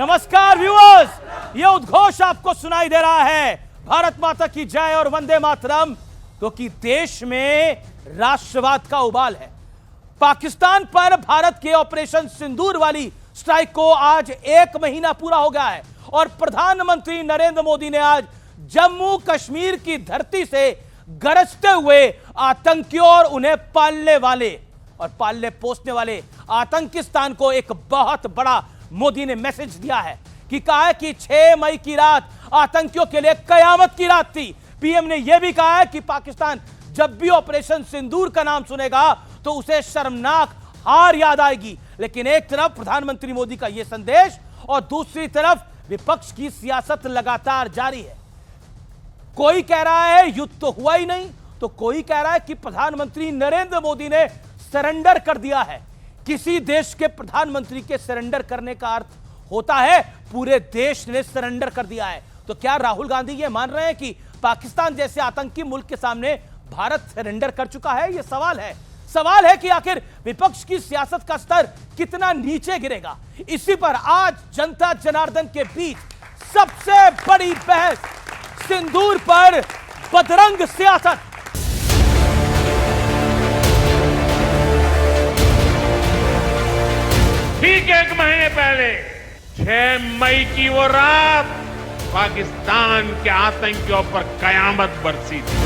नमस्कार व्यूअर्स, ये उद्घोष आपको सुनाई दे रहा है भारत माता की जय और वंदे मातरम, क्योंकि देश में राष्ट्रवाद का उबाल है। पाकिस्तान पर भारत के ऑपरेशन सिंदूर वाली स्ट्राइक को आज 1 महीना पूरा हो गया है और प्रधानमंत्री नरेंद्र मोदी ने आज जम्मू कश्मीर की धरती से गरजते हुए आतंकियों और उन्हें पालने वाले और पालने पोसने वाले आतंकिस्तान को एक बहुत बड़ा मोदी ने मैसेज दिया है कि कहा है कि 6 मई की रात आतंकियों के लिए कयामत की रात थी। पीएम ने यह भी कहा है कि पाकिस्तान जब भी ऑपरेशन सिंदूर का नाम सुनेगा तो उसे शर्मनाक हार याद आएगी। लेकिन एक तरफ प्रधानमंत्री मोदी का यह संदेश और दूसरी तरफ विपक्ष की सियासत लगातार जारी है। कोई कह रहा है युद्ध तो हुआ ही नहीं, तो कोई कह रहा है कि प्रधानमंत्री नरेंद्र मोदी ने सरेंडर कर दिया है। किसी देश के प्रधानमंत्री के सरेंडर करने का अर्थ होता है पूरे देश ने सरेंडर कर दिया है। तो क्या राहुल गांधी ये मान रहे हैं कि पाकिस्तान जैसे आतंकी मुल्क के सामने भारत सरेंडर कर चुका है? यह सवाल है कि आखिर विपक्ष की सियासत का स्तर कितना नीचे गिरेगा। इसी पर आज जनता जनार्दन के बीच सबसे बड़ी बहस, सिंदूर पर बदरंग सियासत। ठीक 1 महीने पहले 6 मई की वो रात पाकिस्तान के आतंकियों पर कयामत बरसी थी।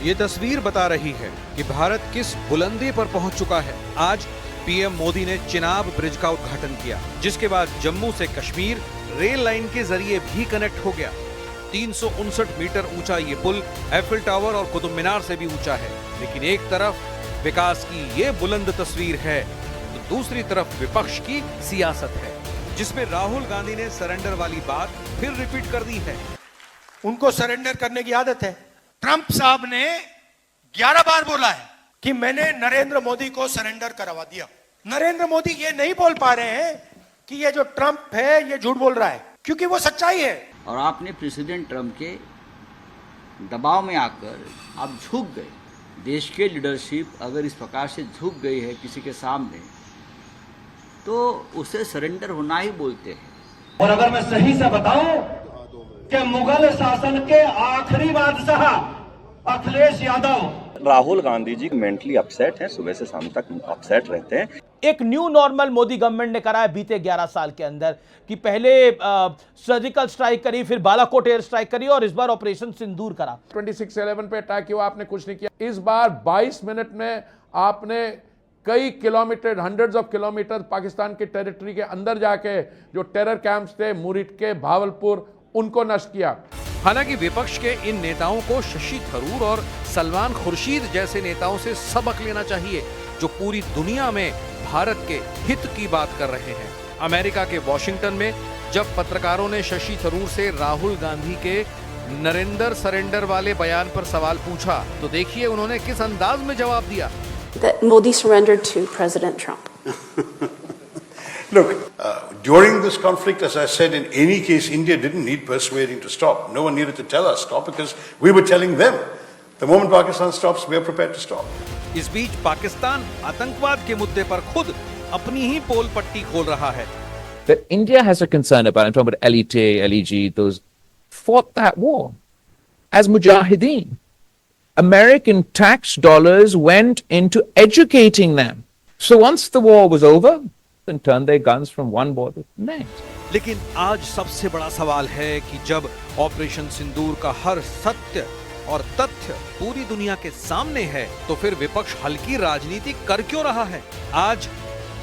ये तस्वीर बता रही है कि भारत किस बुलंदी पर पहुंच चुका है। आज पीएम मोदी ने चिनाब ब्रिज का उद्घाटन किया, जिसके बाद जम्मू से कश्मीर रेल लाइन के जरिए भी कनेक्ट हो गया। 359 मीटर ऊंचा ये पुल एफिल टावर और कुतुब मीनार से भी ऊंचा है। लेकिन एक तरफ विकास की ये बुलंद तस्वीर है तो दूसरी तरफ विपक्ष की सियासत है, जिसमें राहुल गांधी ने सरेंडर वाली बात फिर रिपीट कर दी है। उनको सरेंडर करने की आदत है। ट्रंप साहब ने 11 बार बोला है कि मैंने नरेंद्र मोदी को सरेंडर करवा दिया। नरेंद्र मोदी ये नहीं बोल पा रहे हैं कि ये जो ट्रंप है ये झूठ बोल रहा है, क्योंकि वो सच्चाई है। और आपने प्रेसिडेंट ट्रंप के दबाव में आकर आप झुक गए। देश के लीडरशिप अगर इस प्रकार से झुक गई है किसी के सामने तो उसे सरेंडर होना ही बोलते हैं। और अगर मैं सही से बताऊं कि मुगल शासन के आखिरी बादशाह अखिलेश यादव, राहुल गांधी जी मेंटली अपसेट हैं, सुबह से शाम तक अपसेट रहते हैं। एक न्यू नॉर्मल मोदी गवर्नमेंट ने करा है बीते 11 साल के अंदर कि पहले सर्जिकल स्ट्राइक करी, फिर बालाकोट एयर स्ट्राइक करी और इस बार ऑपरेशन सिंदूर करा। 26/11 पे अटैक किया, आपने कुछ नहीं किया। इस बार 22 मिनट में आपने कई kilometre, hundreds of kilometre Pakistan के टेरिटरी के अंदर जाके जो टेरर कैंप्स थे मुरिट के, भावलपुर, उनको नष्ट किया। हालांकि विपक्ष के इन नेताओं को शशि थरूर और सलमान खुर्शीद जैसे नेताओं से सबक लेना चाहिए, जो पूरी दुनिया में भारत के हित की बात कर रहे हैं। अमेरिका के वॉशिंगटन में जब पत्रकारों ने शशि थरूर से राहुल गांधी के नरेंद्र सरेंडर वाले बयान पर सवाल पूछा तो देखिए उन्होंने किस अंदाज में जवाब दिया। That Modi surrendered to President Trump. Look, during this conflict, as I said, in any case, India didn't need persuading to stop. No one needed to tell us stop because we were telling them. The moment Pakistan stops, we are prepared to stop. इस बीच पाकिस्तान आतंकवाद के मुद्दे पर खुद अपनी ही पोल पट्टी खोल रहा है। That India has a concern about, I'm talking about LET, LEG, those fought that war as mujahideen. American tax dollars went into educating them. So once the war was over, then turned their guns from one border to the next. लेकिन आज सबसे बड़ा सवाल है कि जब operation सिंदूर का हर सत्य और तथ्य पूरी दुनिया के सामने है तो फिर विपक्ष हल्की राजनीति कर क्यों रहा है? आज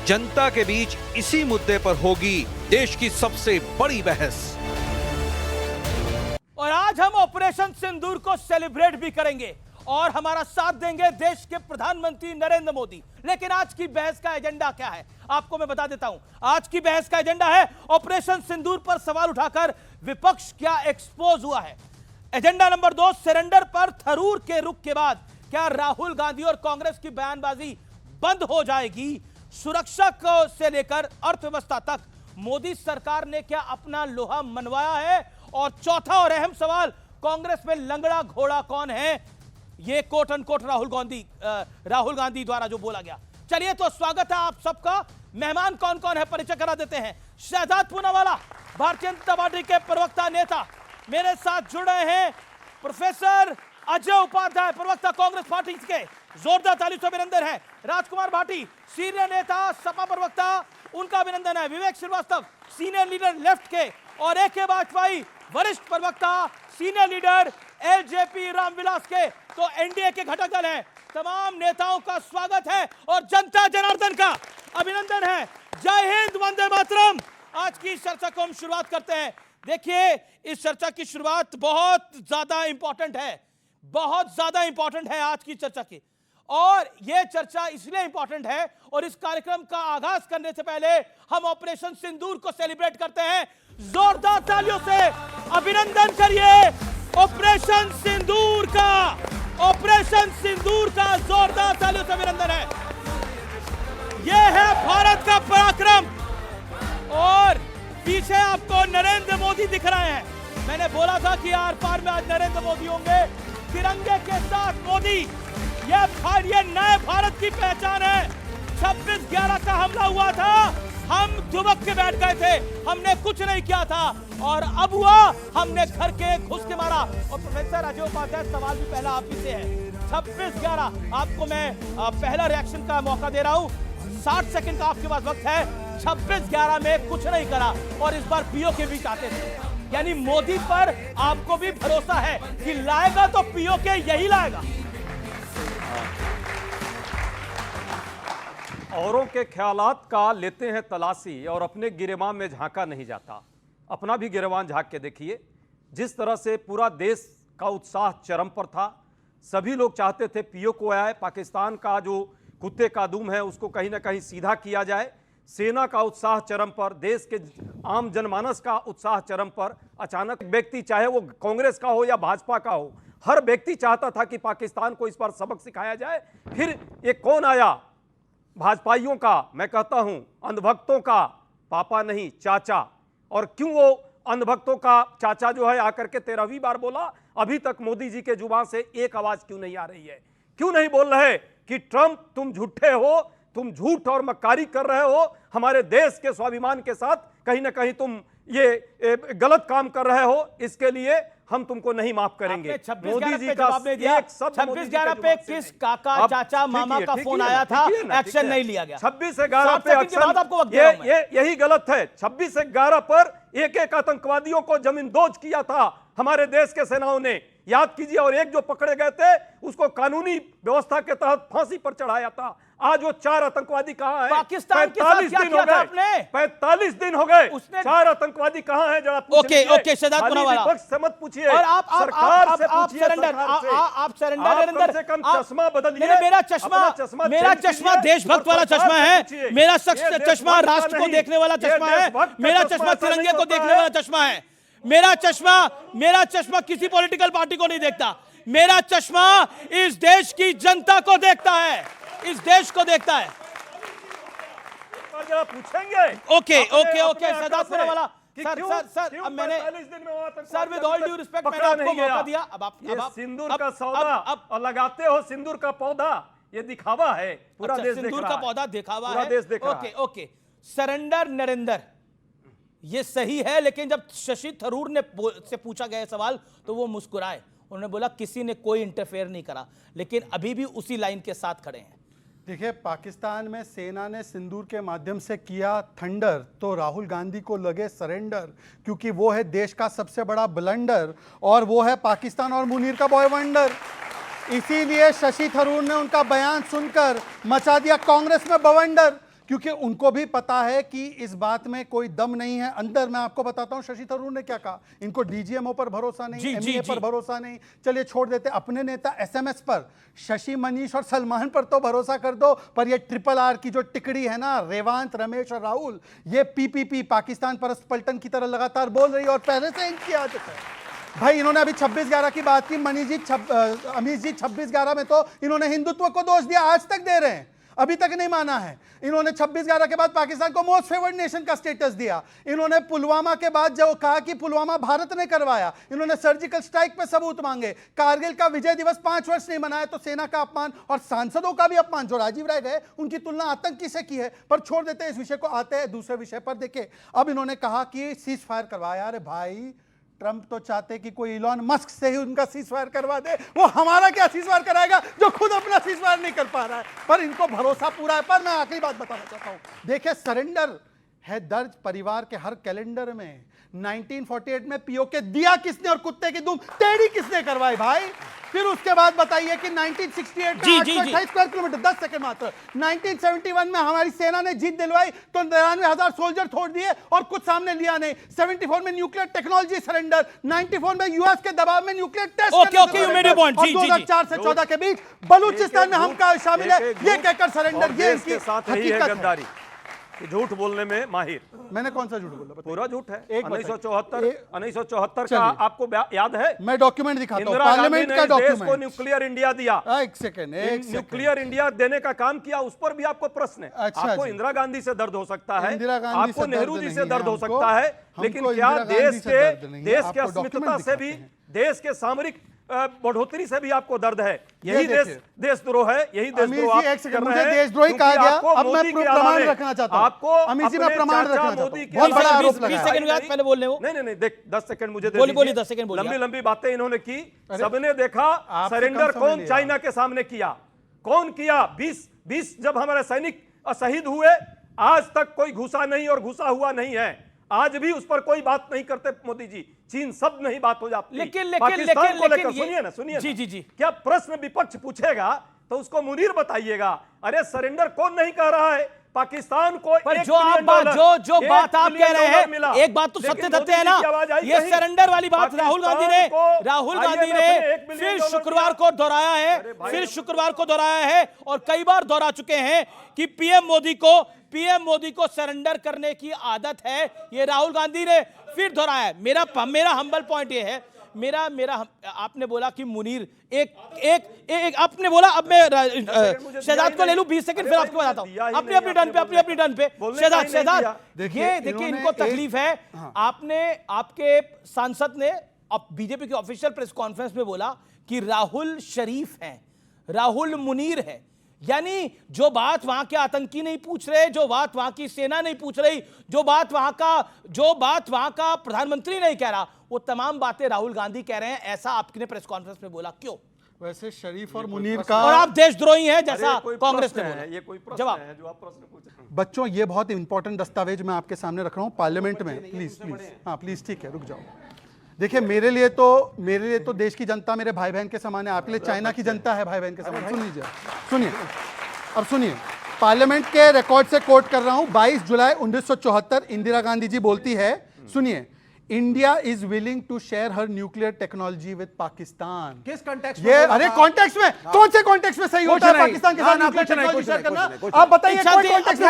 जनता के बीच इसी मुद्दे पर होगी देश की सबसे बड़ी बहस। और आज हम ऑपरेशन सिंदूर को सेलिब्रेट भी करेंगे और हमारा साथ देंगे देश के प्रधानमंत्री नरेंद्र मोदी। लेकिन आज की बहस का एजेंडा क्या है आपको मैं बता देता हूं। आज की बहस का एजेंडा है ऑपरेशन सिंदूर पर सवाल उठाकर विपक्ष क्या एक्सपोज हुआ है। एजेंडा नंबर 2, सरेंडर पर थरूर के रुख के बाद क्या राहुल गांधी और कांग्रेस की बयानबाजी बंद हो जाएगी? सुरक्षा को से लेकर अर्थव्यवस्था तक मोदी सरकार ने क्या अपना लोहा मनवाया है? और चौथा और अहम सवाल, कांग्रेस में लंगड़ा घोड़ा कौन है? ये कोट अनकोट राहुल गांधी द्वारा जो बोला गया। चलिए तो स्वागत है आप सबका। मेहमान कौन कौन है परिचय करा देते हैं। शहजाद पूनावाला भारतीय जनता पार्टी के प्रवक्ता नेता, मेरे साथ जुड़ रहे हैं प्रोफेसर अजय उपाध्याय प्रवक्ता कांग्रेस पार्टी के, जोरदार तालियों से अभिनंदन है। राजकुमार भाटी सीनियर नेता सपा प्रवक्ता, उनका अभिनंदन है। विवेक श्रीवास्तव सीनियर लीडर लेफ्ट के, और AK वाजपेयी वरिष्ठ प्रवक्ता सीनियर लीडर LJP रामविलास के, तो NDA के घटक दल हैं। तमाम नेताओं का स्वागत है और जनता जनार्दन का अभिनंदन है। जय हिंद, वंदे मातरम। आज की चर्चा को हम शुरुआत करते हैं। देखिए, इस चर्चा की शुरुआत बहुत ज्यादा इंपॉर्टेंट है, बहुत ज्यादा इंपॉर्टेंट है आज की चर्चा की। और यह चर्चा इसलिए इंपॉर्टेंट है, और इस कार्यक्रम का आगाज करने से पहले हम ऑपरेशन सिंदूर को सेलिब्रेट करते हैं। जोरदार तालियों से अभिनंदन करिए ऑपरेशन सिंदूर का, ऑपरेशन सिंदूर का जोरदार तालियों से अभिनंदन है। यह है भारत का पराक्रम, और पीछे आपको नरेंद्र मोदी दिख रहे हैं। मैंने बोला था कि आर पार में आज नरेंद्र मोदी होंगे, तिरंगे के साथ मोदी। ये नए भारत की पहचान है। 26/11 का हमला हुआ था, हम दुबक के बैठ गए थे, हमने कुछ नहीं किया था, और अब हुआ हमने घर के घुस के मारा। और प्रोफेसर अजय उपाध्याय, सवाल भी पहला आप ही से है। 26/11 आपको मैं पहला रिएक्शन का मौका दे रहा हूं, 60 सेकंड का आपके पास वक्त है। 26/11 में कुछ नहीं करा, और इस बार पीओके भी चाहते थे, यानी मोदी पर आपको भी भरोसा है कि लाएगा तो पीओके यही लाएगा। औरों के ख्यालात का लेते हैं तलाशी, और अपने गिरेबान में झांका नहीं जाता। अपना भी गिरेबान झांक के देखिए। जिस तरह से पूरा देश का उत्साह चरम पर था, सभी लोग चाहते थे पीओके आए, पाकिस्तान का जो कुत्ते का दुम है उसको कहीं ना कहीं सीधा किया जाए। सेना का उत्साह चरम पर, देश के आम जनमानस का उत्साह चरम पर। अचानक व्यक्ति, चाहे वो कांग्रेस का हो या भाजपा का हो, हर व्यक्ति चाहता था कि पाकिस्तान को इस पर सबक सिखाया जाए। फिर ये कौन आया? भाजपाइयों का, मैं कहता हूं अंधभक्तों का पापा नहीं चाचा। और क्यों वो अंधभक्तों का चाचा जो है आकर के 13वीं बार बोला? अभी तक मोदी जी के जुबान से एक आवाज क्यों नहीं आ रही है? क्यों नहीं बोल रहे कि ट्रंप तुम झूठे हो, तुम झूठ और मक्कारी कर रहे हो, हमारे देश के स्वाभिमान के साथ कहीं ना कहीं तुम ये गलत काम कर रहे हो, इसके लिए हम तुमको नहीं माफ करेंगे। मोदी जी का जवाब नहीं दिया। 26/11 पे किस काका चाचा मामा का फोन आया था, एक्शन नहीं लिया गया। 26/11 पे यही गलत है। 26/11 पर एक आतंकवादियों को जमींदोज किया था हमारे देश के सेनाओं ने, याद कीजिए। और एक जो पकड़े गए थे उसको कानूनी व्यवस्था के तहत फांसी पर चढ़ाया था। आज वो 4 आतंकवादी कहां हैं? पाकिस्तान के साथ क्या किया था आपने? 45 दिन हो गए, 4 आतंकवादी कहां हैं? जरा ओके शहजाद पूनावाला, विपक्ष से मत पूछिए, और सरकार से पूछिए। आप सरेंडर कम से कम चश्मा बदलिए। मेरा चश्मा देशभक्त वाला चश्मा है, मेरा चश्मा राष्ट्र को देखने वाला चश्मा है, मेरा चश्मा तिरंगे को देखने वाला चश्मा है। मेरा चश्मा किसी पॉलिटिकल पार्टी को नहीं देखता, मेरा चश्मा इस देश की जनता को देखता है, इस देश को देखता है। पूछेंगे। ओके शहजाद पूनावाला, सर अब मैंने, sir with all due respect मैंने आपको मौका दिया। अब आप सिंदूर का सौदा और लगाते हो सिंदूर का पौधा, ये दिखावा है। पूरा देश सिंदूर का पौधा दिखावा है, देश देख रहा है। ओके सरेंडर नरेंद्र, ये सही है, लेकिन जब शशि थरूर ने से पूछा गया सवाल तो वो मुस्कुराए, उन्होंने बोला किसी ने कोई इंटरफेयर नहीं करा, लेकिन अभी भी उसी लाइन के साथ खड़े हैं। देखिए, पाकिस्तान में सेना ने सिंदूर के माध्यम से किया थंडर, तो राहुल गांधी को लगे सरेंडर, क्योंकि वो है देश का सबसे बड़ा ब्लंडर, और वो है पाकिस्तान और मुनीर का बॉय वंडर। इसीलिए शशि थरूर ने उनका बयान सुनकर मचा दिया कांग्रेस में बवंडर, क्योंकि उनको भी पता है कि इस बात में कोई दम नहीं है अंदर। मैं आपको बताता हूं शशि थरूर ने क्या कहा। इनको डीजीएमओ पर भरोसा नहीं, एमईए पर भरोसा नहीं, चलिए छोड़ देते, अपने नेता एसएमएस पर, शशि, मनीष और सलमान पर तो भरोसा कर दो, पर ये RRR की जो टिकड़ी है ना, रेवांत, रमेश और राहुल, ये PPP पाकिस्तान परस्त पलटन की तरह लगातार बोल रही है, और पहले से इनकी आदत है। भाई इन्होंने अभी 26/11 की बात की, अमीश जी 26/11 में तो इन्होंने हिंदुत्व को दोष दिया, आज तक दे रहे हैं। अभी तक नहीं माना है। इन्होंने 26/11 के बाद पाकिस्तान को मोस्ट फेवर्ड नेशन का स्टेटस दिया। इन्होंने पुलवामा के बाद जो कहा कि पुलवामा भारत ने करवाया, इन्होंने सर्जिकल स्ट्राइक पे सबूत मांगे। कारगिल का विजय दिवस 5 वर्ष नहीं मनाया तो सेना का अपमान और सांसदों का भी अपमान। जो राजीव राय गए उनकी तुलना आतंकी से की है, पर छोड़ देते हैं इस विषय को, आते हैं दूसरे विषय पर। देखिए, अब इन्होंने कहा कि सीज फायर करवाया। अरे भाई, ट्रंप तो चाहते कि कोई इलॉन मस्क से ही उनका सीज फायर करवा दे। वो हमारा क्या सीज फायर कराएगा जो खुद अपना सीज फायर नहीं कर पा रहा है। पर इनको भरोसा पूरा है। पर मैं आखिरी बात बताना चाहता हूं, देखिए, सरेंडर है दर्ज परिवार के हर कैलेंडर में। 1948 में पीओके दिया किसने और कुत्ते की धूम टेढ़ी किसने करवाई भाई? फिर उसके बाद बताइए कि 1968 में 828 स्क्वायर किलोमीटर, 10 सेकंड मात्र। 1971 में हमारी सेना ने जीत दिलवाई तो 93,000 सोल्जर छोड़ दिए और कुछ सामने लिया नहीं। 74 में न्यूक्लियर टेक्नोलॉजी सरेंडर, 94 में यूएस के दबाव में न्यूक्लियर टेस्ट, और 2004 से 14 के बीच बलूचिस्तान में हम का शामिल है ये कहकर सरेंडर। ये इसकी हकीकत है। झूठ बोलने में माहिर। मैंने कौन सा झूठ बोला? पूरा झूठ है। 1974 का आपको याद है? मैं डॉक्यूमेंट दिखाता हूं, पार्लियामेंट का डॉक्यूमेंट। देश को न्यूक्लियर इंडिया दिया। एक सेकंड, न्यूक्लियर इंडिया देने का काम किया, उस पर भी आपको प्रश्न है। आपको इंदिरा गांधी से दर्द हो सकता है, आपको नेहरू जी से दर्द हो सकता है, लेकिन क्या देश के अस्मिता से भी, देश के सामरिक बढ़ोतरी से भी आपको दर्द है? यही देशद्रोह है, यही देशद्रोह आप कर रहे हैं। देशद्रोही कहा गया। अब मैं प्रमाण रखना चाहता हूं आपको। अमित जी, मैं प्रमाण रखना चाहता हूं। बहुत बड़ा आरोप लगा है। 20 सेकंड बाद पहले बोलने हो। नहीं, देख 10 सेकंड मुझे दे बोलिए 10 सेकंड बोलिए। लंबी लंबी बातें इन्होंने की, सबने देखा। सरेंडर कौन चाइना के सामने किया? कौन किया? 20 जब हमारे सैनिक शहीद हुए, आज तक कोई घुसा नहीं और घुसा हुआ नहीं है। आज भी उस पर कोई बात नहीं करते मोदी जी। चीन सब नहीं बात हो जाती। लेकिन पाकिस्तान को लेकर सुनिए जी। क्या प्रश्न विपक्ष पूछेगा तो उसको मुनीर बताइएगा। अरे सरेंडर कौन नहीं कह रहा है? पाकिस्तान को पर जो बात आप कह रहे हैं, एक बात तो सत्य तथ्य है ना, ये सरेंडर वाली बात राहुल गांधी ने फिर शुक्रवार को दोहराया है और कई बार दोहरा चुके हैं कि पीएम मोदी को सरेंडर करने की आदत है। ये राहुल गांधी ने फिर दोहराया है। मेरा हम्बल पॉइंट ये है, आपने बोला कि मुनीर एक आपने बोला। अब मैं शहजाद को ले लूं 20 सेकंड, फिर आपको बताता हूं। अपनी टर्न पे शहजाद देखिए, इनको तकलीफ है। आपके सांसद ने अब बीजेपी के ऑफिशियल प्रेस कॉन्फ्रेंस में बोला कि राहुल शरीफ हैं, राहुल मुनीर है। यानी जो बात वहां के आतंकी नहीं पूछ रहे, जो बात वहां की सेना नहीं पूछ रही, जो बात वहां का प्रधानमंत्री नहीं कह रहा, वो तमाम बातें राहुल गांधी कह रहे हैं। ऐसा आपने प्रेस कॉन्फ्रेंस में बोला, क्यों? वैसे शरीफ और मुनीर का, और आप देशद्रोही हैं जैसा कांग्रेस ने बोला। ये कोई जवाब है जो आप प्रश्न पूछ रहे हैं? बच्चों, ये बहुत इंपॉर्टेंट दस्तावेज मैं आपके सामने रख रहा हूं पार्लियामेंट में। प्लीज हाँ प्लीज, ठीक है, रुक जाओ। देखिए, मेरे लिए तो देश की जनता मेरे भाई बहन के समान है। आपके लिए चाइना की जनता है भाई बहन के समान। सुनिए, पार्लियामेंट के रिकॉर्ड से कोट कर रहा हूं। 22 जुलाई 1974 इंदिरा गांधी जी बोलती है, सुनिए, India is willing to share her nuclear technology with Pakistan. किस कॉन्टेक्स्ट में? अरे कॉन्टेक्स्ट में, कौन से कॉन्टेक्स्ट में सही होता है पाकिस्तान के साथ न्यूक्लियर टेक्नोलॉजी शेयर करना? आप बताइए, कोई कॉन्टेक्स्ट में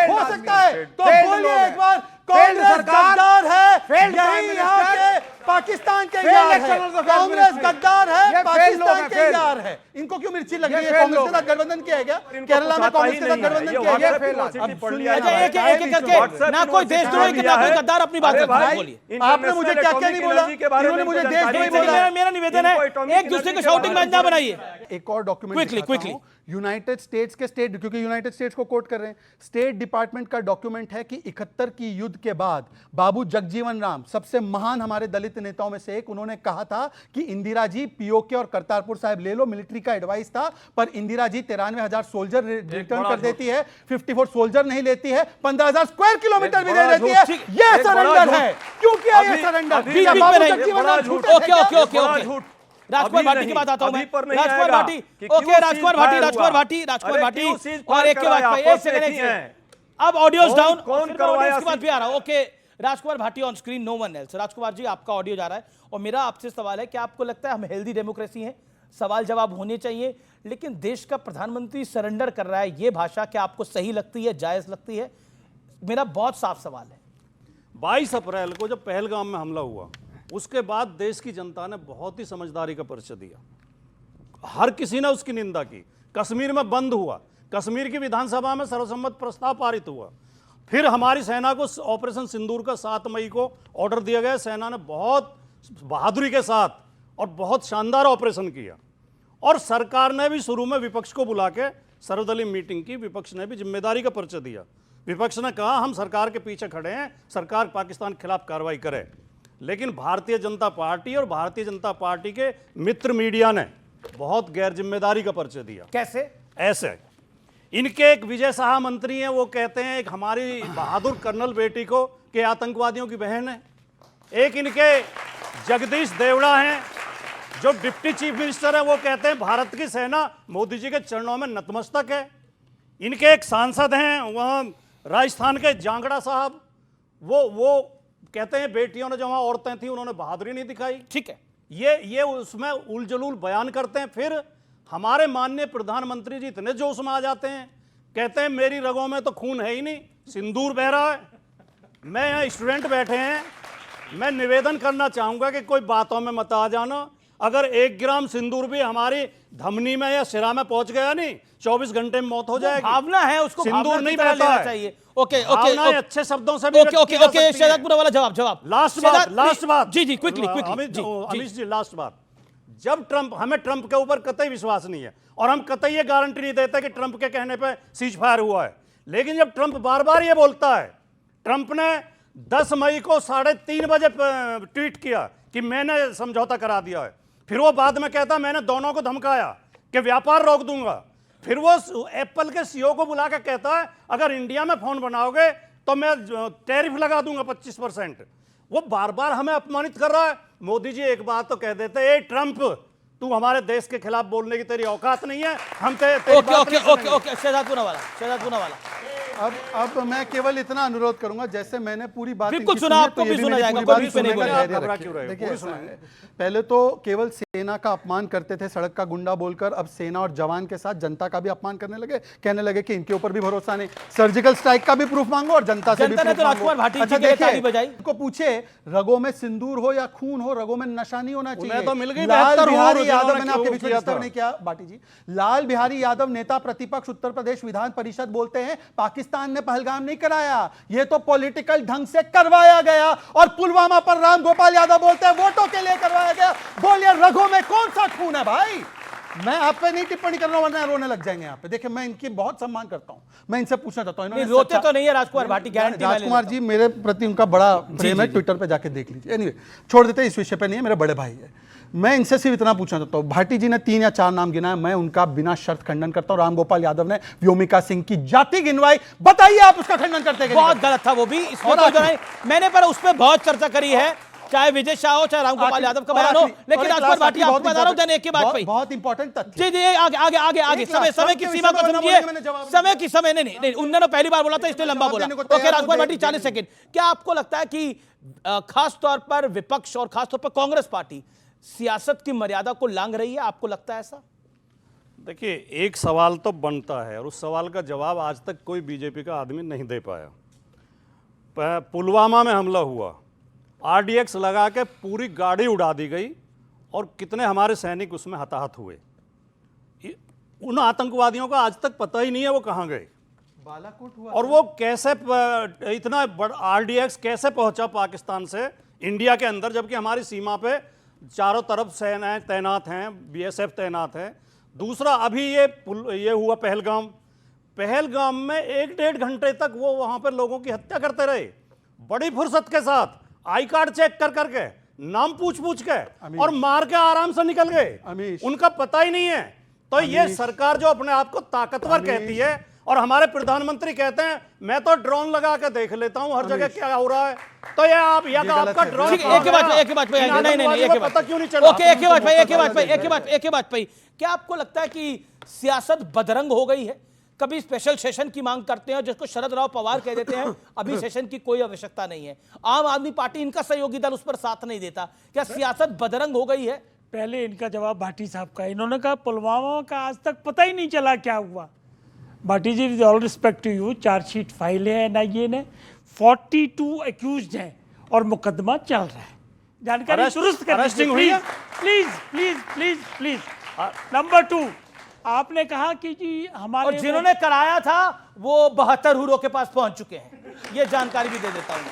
हो सकता है तो बोलिए एक बार। कांग्रेस गद्दार है, यही यहाँ के पाकिस्तान के यार है। कांग्रेस गद्दार है, पाकिस्तान के यार है। इनको क्यों मिर्ची लग रही है? कांग्रेस के साथ गठबंधन किया है क्या? केरला में कांग्रेस के साथ गठबंधन किया है क्या? एक करके ना कोई देशद्रोही के ना कोई गद्दार अपनी बात बोलिए। आपने मुझे क्या नहीं बोला, इन्होंने मुझे देशद्रोही बोला। मेरा निवेदन है, एक दूसरे को शाउटिंग मैच ना बनाइए। एक और डॉक्यूमेंट क्विकली, यूनाइटेड स्टेट्स के क्योंकि यूनाइटेड स्टेट्स को कोट कर रहे हैं, स्टेट डिपार्टमेंट का डॉक्यूमेंट है कि 71 की युद्ध के बाद बाबू जगजीवन राम, सबसे महान हमारे दलित नेताओं में से एक, उन्होंने कहा था कि इंदिरा जी पीओके और करतारपुर साहिब ले लो। मिलिट्री का एडवाइस था, पर इंदिरा जी 93,000 सोल्जर रिटर्न कर देती है, 54 सोल्जर नहीं लेती है, 15,000 स्क्वायर किलोमीटर भी दे देती है। यह सरेंडर है। क्यों किया ये सरेंडर? राजकुमार भाटी की बात आता हूं मैं। राजकुमार भाटी, ओके, राजकुमार भाटी और एक सेकंड, अब ऑडियोज डाउन, कौन करवाया इसके बाद भी आ रहा है। Okay, Rajkumar Bhati on screen, no one else. Rajkumar ji, आपका ऑडियो जा रहा है और मेरा आपसे सवाल है कि आपको लगता है हम हेल्दी डेमोक्रेसी हैं, सवाल जवाब होने चाहिए, लेकिन देश का प्रधानमंत्री सरेंडर कर रहा है, ये भाषा क्या आपको सही लगती है, जायज लगती है? मेरा बहुत साफ सवाल है। 22 अप्रैल को जब पहलगाम में हमला हुआ, उसके बाद देश की जनता ने बहुत ही समझदारी का परिचय दिया। हर किसी ने उसकी निंदा की। कश्मीर में बंद हुआ, कश्मीर की विधानसभा में सर्वसम्मत प्रस्ताव पारित हुआ। फिर हमारी सेना को ऑपरेशन सिंदूर का 7 मई को ऑर्डर दिया गया। सेना ने बहुत बहादुरी के साथ और बहुत शानदार ऑपरेशन किया और सरकार ने भी शुरू में विपक्ष को बुला के सर्वदलीय मीटिंग की। विपक्ष ने भी जिम्मेदारी का परिचय दिया। विपक्ष ने कहा हम सरकार के पीछे खड़े हैं, सरकार पाकिस्तान के खिलाफ कार्रवाई करे। लेकिन भारतीय जनता पार्टी और भारतीय जनता पार्टी के मित्र मीडिया ने बहुत गैर जिम्मेदारी का परिचय दिया। कैसे? ऐसे इनके एक विजय शाह मंत्री हैं, वो कहते हैं एक हमारी बहादुर कर्नल बेटी को के आतंकवादियों की बहन है। एक इनके जगदीश देवड़ा हैं जो डिप्टी चीफ मिनिस्टर है, वो कहते हैं भारत की सेना मोदी जी के चरणों में नतमस्तक है। इनके एक सांसद हैं वहाँ राजस्थान के जांगड़ा साहब, वो कहते हैं बेटियों ने जो वहाँ औरतें थी उन्होंने बहादुरी नहीं दिखाई। ठीक है, ये उसमें उलझुल बयान करते हैं। फिर हमारे माननीय प्रधानमंत्री जी इतने जोश में आ जाते हैं, कहते हैं मेरी रगों में तो खून है ही नहीं, सिंदूर बह रहा है। मैं यहाँ स्टूडेंट बैठे हैं, मैं निवेदन करना चाहूंगा कि कोई बातों में मत आ जाना। अगर 1 ग्राम सिंदूर भी हमारी धमनी में या सिरा में पहुंच गया नहीं, 24 घंटे में मौत हो जाएगी। भावना है, उसको सिंदूर नहीं बहता है चाहिए। ओके अच्छे शब्दों से भी ओके शहजादपुरा वाला जवाब। लास्ट बात जी क्विकली अमित जी लास्ट बात। जब हमें ट्रंप के ऊपर कतई विश्वास नहीं है और हम कतई ये गारंटी नहीं देते कि ट्रंप के कहने पे सीज फायर हुआ है। लेकिन जब ट्रंप बार बार ये बोलता है, ट्रंप ने 10 मई को 3:30 बजे ट्वीट किया कि मैंने समझौता करा दिया है। फिर वो बाद में कहता मैंने दोनों को धमकाया कि व्यापार रोक दूंगा। फिर वो एप्पल के सीईओ को बुला के कहता है अगर इंडिया में फोन बनाओगे तो मैं टैरिफ लगा दूंगा 25%। वो बार बार हमें अपमानित कर रहा है। मोदी जी एक बात तो कह देते, ए ट्रंप तू हमारे देश के खिलाफ बोलने की तेरी औकात नहीं है, हम ओके शहजादपुरा वाला। अब मैं केवल इतना अनुरोध करूंगा, जैसे मैंने पूरी बात बिल्कुल सुना, आपको भी सुना जाएगा, कोई भी नहीं बोलेगा। देखिए पहले तो केवल सेना का अपमान करते थे सड़क का गुंडा बोलकर, अब सेना और जवान के साथ जनता का भी अपमान करने लगे। कहने लगे कि इनके ऊपर भी भरोसा नहीं, सर्जिकल स्ट्राइक का भी प्रूफ मांगो और जनता से भी प्रूफ मांगो। अच्छा देखिए, को पूछे रगों में सिंदूर हो या खून हो, रगों में नशा नहीं होना चाहिए। तो मिल गई लाल बिहारी यादव, मैंने आपके बीच में डिस्टर्ब नहीं किया बाटी जी। लाल बिहारी यादव नेता प्रतिपक्ष उत्तर प्रदेश विधान परिषद बोलते हैं पाकिस्तान ने पहलगाम नहीं कराया, ये तो पॉलिटिकल ढंग से करवाया गया। और पुलवामा पर राम गोपाल यादव बोलते हैं वोटों के लिए करवाया गया। बोलिए रगों में कौन सा खून है भाई? मैं आप पे नहीं टिप्पणी कर रहा हूं वरना रोने लग जाएंगे यहाँ पे। देखिए मैं इनकी बहुत सम्मान करता हूं, मैं इनसे पूछना चाहता हूं, रोते तो नहीं है राजकुमार भाटी, गारंटी। राजकुमार जी मेरे प्रति उनका बड़ा प्रेम है, ट्विटर पे जाके देख लीजिए। एनीवे छोड़ देते, इस विषय पे नहीं है, मेरे बड़े भाई है। मैं इनसे सिर्फ इतना पूछना चाहता हूं, भाटी जी ने 3 या 4 नाम गिनाए, मैं उनका बिना शर्त खंडन करता हूं। रामगोपाल यादव ने व्योमिका सिंह की जाति गिनवाई, बताइए आप उसका खंडन करते हैं? बहुत गलत था वो भी, मैंने पर उस पर बहुत चर्चा करी है, चाहे विजय शाह हो चाहे रामगोपाल यादव का बयान हो। लेकिन राजकुमार भाटी आपको बता रहा हूं, देने की बात पे बहुत इंपॉर्टेंट तथ्य। जी आगे समय की सीमा को समझिए, समय की समय नहीं उन्होंने पहली बार बोला था इसलिए लंबा बोला। Okay Rajkumar Bhati 40 second. क्या आपको लगता है कि खास तौर पर विपक्ष और खास तौर पर कांग्रेस पार्टी सियासत की मर्यादा को लांघ रही है? आपको लगता है ऐसा? देखिए एक सवाल तो बनता है और उस सवाल का जवाब आज तक कोई बीजेपी का आदमी नहीं दे पाया। पुलवामा में हमला हुआ, RDX लगा के पूरी गाड़ी उड़ा दी गई और कितने हमारे सैनिक उसमें हताहत हुए। उन आतंकवादियों का आज तक पता ही नहीं है वो कहाँ गए, बालाकोट हुआ और वो कैसे इतना बड़ा RDX कैसे पहुंचा पाकिस्तान से इंडिया के अंदर, जबकि हमारी सीमा पे चारों तरफ सेनाएं तैनात हैं, BSF तैनात है। दूसरा अभी ये हुआ पहलगाम में 1-1.5 घंटे तक वो वहां पर लोगों की हत्या करते रहे, बड़ी फुर्सत के साथ, आई कार्ड चेक करके, नाम पूछ के और मार के आराम से निकल गए। उनका पता ही नहीं है। तो ये सरकार जो अपने आप को ताकतवर कहती है और हमारे प्रधानमंत्री कहते हैं मैं तो ड्रोन लगा के देख लेता हूं हर जगह क्या हो रहा है। तो ये आप या आपका ड्रोन एक ही बात पता क्यों नहीं चला? एक ही बात पे क्या आपको लगता है कि सियासत बदरंग हो गई है? कभी स्पेशल सेशन की मांग करते हैं जिसको शरद राव पवार कह देते हैं अभी सेशन की कोई आवश्यकता नहीं है, आम आदमी पार्टी इनका सहयोगी दल उस पर साथ नहीं देता, क्या सियासत बदरंग हो गई है? पहले इनका जवाब भाटी साहब का, इन्होंने कहा पुलवामा का आज तक पता ही नहीं चला क्या हुआ। Bhati ji with all respect to you, chargesheet file है NIA ने, 42 एक्यूज्ड हैं और मुकदमा चल रहा है। जानकारी दुरुस्त करें प्लीज। नंबर 2, आपने कहा कि जी हमारे और जिन्होंने कराया था वो 72 हुरों के पास पहुंच चुके हैं, ये जानकारी भी दे देता हूं।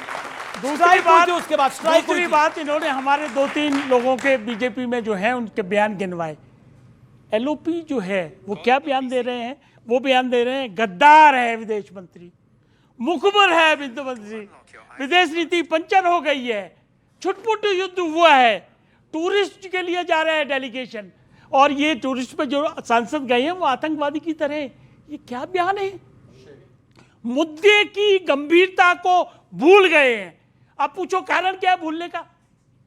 दूसरी स्ट्राइक बात इन्होंने हमारे 2-3 लोगों के बीजेपी में जो है उनके बयान गिनवाए। एलओपी जो है वो क्या बयान दे रहे हैं? वो बयान दे रहे हैं गद्दार है विदेश मंत्री, मुखबर है वित्त मंत्री, विदेश नीति पंचर हो गई है, छुटपुट युद्ध हुआ है, टूरिस्ट के लिए जा रहे हैं डेलीगेशन, और ये टूरिस्ट पे जो सांसद गए हैं वो आतंकवादी की तरह। ये क्या बयान है? मुद्दे की गंभीरता को भूल गए हैं। अब पूछो कारण क्या है भूलने का?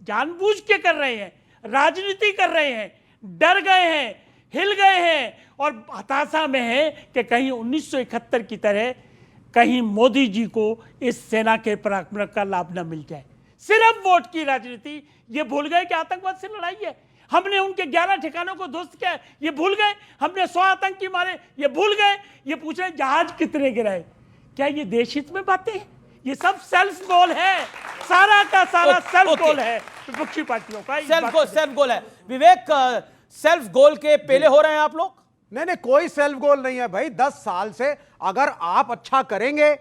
जानबूझ के कर रहे हैं, राजनीति कर रहे हैं, डर गए हैं, हिल गए हैं, और हताशा में है कि कहीं 1971 की तरह कहीं मोदी जी को इस सेना के पराक्रम का लाभ न मिल जाए। सिर्फ वोट की राजनीति। ये भूल गए कि आतंकवाद से लड़ाई है। हमने उनके 11 ठिकानों को ध्वस्त किया, ये भूल गए। हमने 100 आतंकी मारे, ये भूल गए। ये पूछ रहे जहाज कितने गिराए। क्या ये देश हित में बातें हैं? ये सब सेल्फ गोल है, सारा का सारा सेल्फ गोल है विपक्षी पार्टियों का। सेल्फ गोल है। विवेक, सेल्फ गोल के पेले हो रहे हैं आप लोग? नहीं, कोई सेल्फ गोल नहीं है भाई। 10 साल से अगर आप अच्छा करेंगे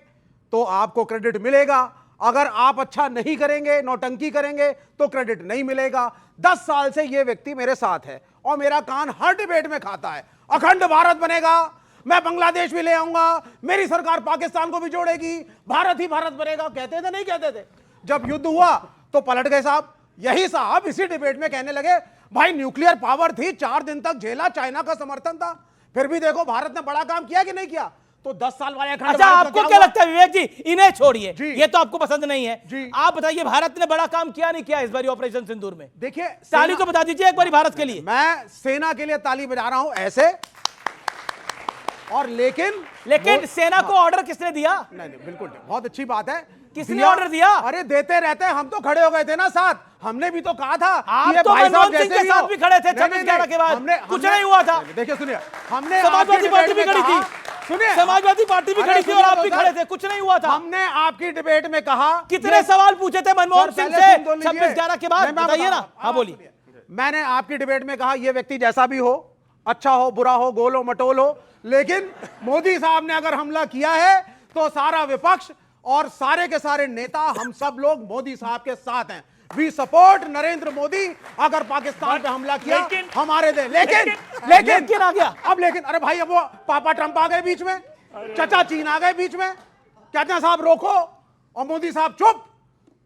तो आपको क्रेडिट मिलेगा, अगर आप अच्छा नहीं करेंगे, नौटंकी करेंगे तो क्रेडिट नहीं मिलेगा। 10 साल से ये व्यक्ति मेरे साथ है और मेरा कान हर डिबेट में खाता है। अखंड भारत बनेगा, मैं बांग्लादेश भी ले आऊंगा, मेरी सरकार पाकिस्तान को भी जोड़ेगी, भारत ही भारत बनेगा। कहते थे नहीं कहते थे? जब युद्ध हुआ तो पलट गए साहब। यही साहब इसी डिबेट में कहने लगे भाई न्यूक्लियर पावर थी, 4 दिन तक झेला, चाइना का समर्थन था, फिर भी देखो भारत ने बड़ा काम किया कि नहीं किया। तो 10 साल वाले अच्छा, आपको क्या लगता है विवेक जी? इन्हें छोड़िए, ये तो आपको पसंद नहीं है जी। आप बताइए भारत ने बड़ा काम किया नहीं किया इस बार ऑपरेशन सिंदूर में? देखिए, ताली तो बता दीजिए एक बार भारत के लिए। मैं सेना के लिए ताली बजा रहा हूं ऐसे, और लेकिन सेना को ऑर्डर किसने दिया? नहीं, बिल्कुल बहुत अच्छी बात है। किसने ऑर्डर दिया? अरे देते रहते हैं, हम तो खड़े हो गए थे ना साथ। हमने भी तो कहा था आप तो मनमोहन सिंह के साथ भी खड़े थे 26/11 के बाद, कुछ नहीं हुआ था। देखिए सुनिए, हमने समाजवादी पार्टी भी खड़ी थी, सुनिए समाजवादी पार्टी भी खड़ी थी और आप भी खड़े थे, कुछ नहीं हुआ था। हमने आपकी डिबेट में कहा कितने सवाल पूछे थे मनमोहन सिंह से 26/11 के बाद, बताइए ना। हाँ बोलिए। मैंने आपकी डिबेट में कहा ये व्यक्ति जैसा भी हो, अच्छा हो, बुरा हो, गोल हो, मटोल हो, लेकिन मोदी साहब ने अगर हमला किया है तो सारा विपक्ष और सारे के सारे नेता, हम सब लोग मोदी साहब के साथ हैं। We support Narendra Modi. अगर पाकिस्तान पे हमला किया हमारे दे, लेकिन आ गया अब। लेकिन अरे भाई, अब वो पापा ट्रंप आ गए बीच में, चचा चीन आ गए बीच में, कहते हैं साहब रोको, और मोदी साहब चुप।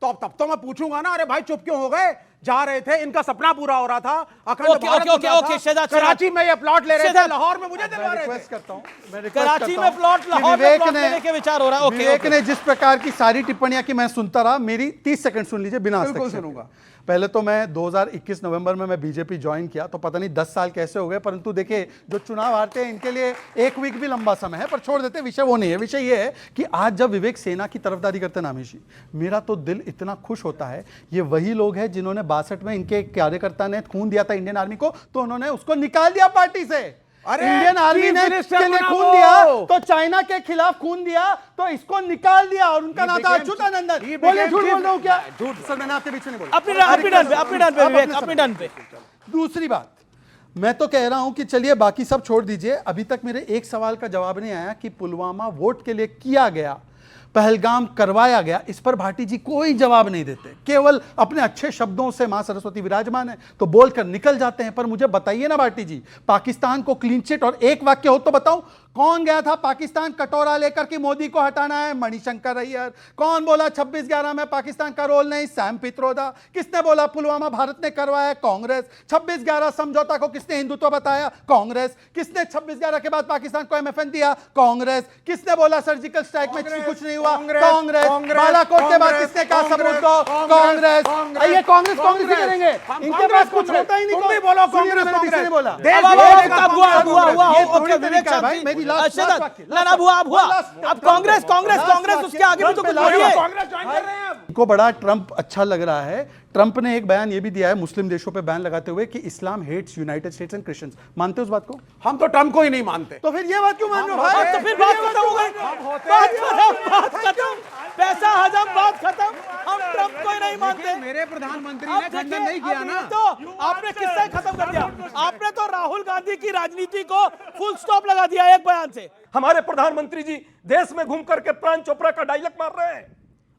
तो तब तो मैं पूछूंगा ना, अरे भाई चुप क्यों हो गए? जा रहे थे, इनका सपना पूरा हो रहा था, अखंड भारत बन रहा था। कराची में ये प्लॉट ले रहे थे, लाहौर में मुझे दिलवा रहे थे। कराची में प्लॉट, लाहौर में प्लॉट लेने के विचार हो रहा है। विवेक ने जिस प्रकार की सारी टिप्पणियां की मैं सुनता रहा, मेरी 30 सेकंड सुन लीजिए बिना सुनूंगा। पहले तो मैं 2021 नवंबर में मैं बीजेपी ज्वाइन किया, तो पता नहीं 10 साल कैसे हो गए, परंतु देखिए जो चुनाव हारते हैं इनके लिए 1 वीक भी लंबा समय है, पर छोड़ देते, विषय वो नहीं है। विषय ये है कि आज जब विवेक सेना की तरफदारी करते नामेश जी, मेरा तो दिल इतना खुश होता है। ये वही लोग हैं जिन्होंने 62 में इनके कार्यकर्ता ने खून दिया था इंडियन आर्मी को, तो उन्होंने उसको निकाल दिया पार्टी से। इंडियन आर्मी ने इसके लिए खून दिया, तो चाइना के खिलाफ खून दिया, तो इसको निकाल दिया, और उनका नाम था अच्युतानंदन। बोले झूठ बोल रहा हूं क्या? झूठ सर, मैंने आपके बीच में नहीं बोला। अपने डन पे। दूसरी बात, मैं तो कह रहा हूं कि चलिए बाकी सब छोड़ दीजिए, अभी तक मेरे एक सवाल का जवाब नहीं आया कि पुलवामा वोट के लिए किया गया, पहलगाम करवाया गया, इस पर भाटी जी कोई जवाब नहीं देते, केवल अपने अच्छे शब्दों से मां सरस्वती विराजमान है तो बोलकर निकल जाते हैं। पर मुझे बताइए ना भाटी जी, पाकिस्तान को क्लीन चिट और एक वाक्य हो तो बताऊं, कौन गया था पाकिस्तान कटोरा लेकर कि मोदी को हटाना है? मणिशंकर अय्यर। कौन बोला 26/11 में पाकिस्तान का रोल नहीं? सैम पित्रोदा। किसने बोला पुलवामा भारत ने करवाया? कांग्रेस। 26/11 समझौता को किसने हिंदुत्व बताया? कांग्रेस। किसने 26/11 के बाद पाकिस्तान को MFN दिया? कांग्रेस। किसने बोला सर्जिकल स्ट्राइक में कुछ नहीं हुआ? कांग्रेस। बालाकोट के बाद किसने कहा सबूत दो? कांग्रेस। ये कांग्रेस ही करेंगे, इनके पास कुछ होता ही नहीं। तुम बोलो कांग्रेस, किसने नहीं बोला? अब कांग्रेस उसके आगे भी तो कुछ को बड़ा ट्रंप अच्छा लग रहा है। ट्रंप ने एक बयान ये भी दिया है मुस्लिम देशों पे बैन लगाते हुए कि Islam hates United States and Christians. मानते हो उस बात को? हम तो ट्रंप को ही नहीं मानते। तो फिर ये बात क्यों मान रहे हो भाई? तो फिर बात खत्म हो गई, बात खत्म, पैसा हजम, बात खत्म। हम ट्रंप को ही नहीं मानते। मेरे प्रधानमंत्री ने खंडन नहीं किया ना, तो आपने किससे खत्म कर दिया? आपने तो राहुल गांधी गांधी की राजनीति को फुल स्टॉप लगा दिया एक बयान से। हमारे प्रधानमंत्री जी देश में घूम करके प्राण चोपड़ा का डायलॉग मार रहे हैं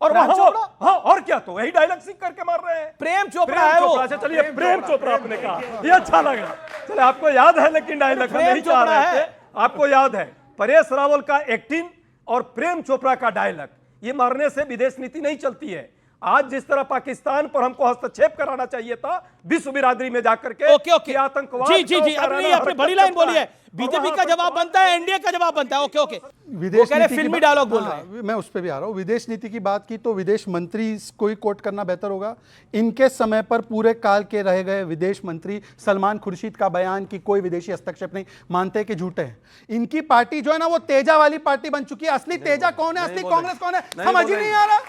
और प्राण वहां चोपड़ा? हाँ, और क्या, तो वही डायलॉग सीख करके मार रहे हैं। प्रेम चोपड़ा है वो। अच्छा चलिए, प्रेम चोपड़ा आपने कहा, ये अच्छा लगा। चलिए, आपको याद है, लेकिन डायलॉग हम नहीं चाह रहे थे। आपको याद है परेश रावल का एक्टिंग और प्रेम चोपड़ा का डायलॉग, ये मारने से विदेश नीति नहीं चलती है। आज जिस तरह पाकिस्तान पर हमको हस्तक्षेप कराना चाहिए था विश्व बिरादरी में जाकर के, ओके आतंकवाद जी जी जी, अपनी बड़ी लाइन बोली है, बीजेपी का जवाब बनता है, एनडीए का जवाब बनता है। ओके विदेश नीति फिल्मी डायलॉग बोल रहे हैं। मैं उस पर भी आ रहा हूँ। विदेश नीति की बात की तो विदेश मंत्री को ही कोट करना बेहतर होगा। इनके समय पर पूरे काल के रह गए विदेश मंत्री सलमान खुर्शीद का बयान कि कोई विदेशी हस्तक्षेप नहीं मानते कि झूठे हैं। इनकी पार्टी जो है ना वो तेजा वाली पार्टी बन चुकी है। असली तेजा कौन है, असली कांग्रेस कौन है, समझ ही नहीं आ रहा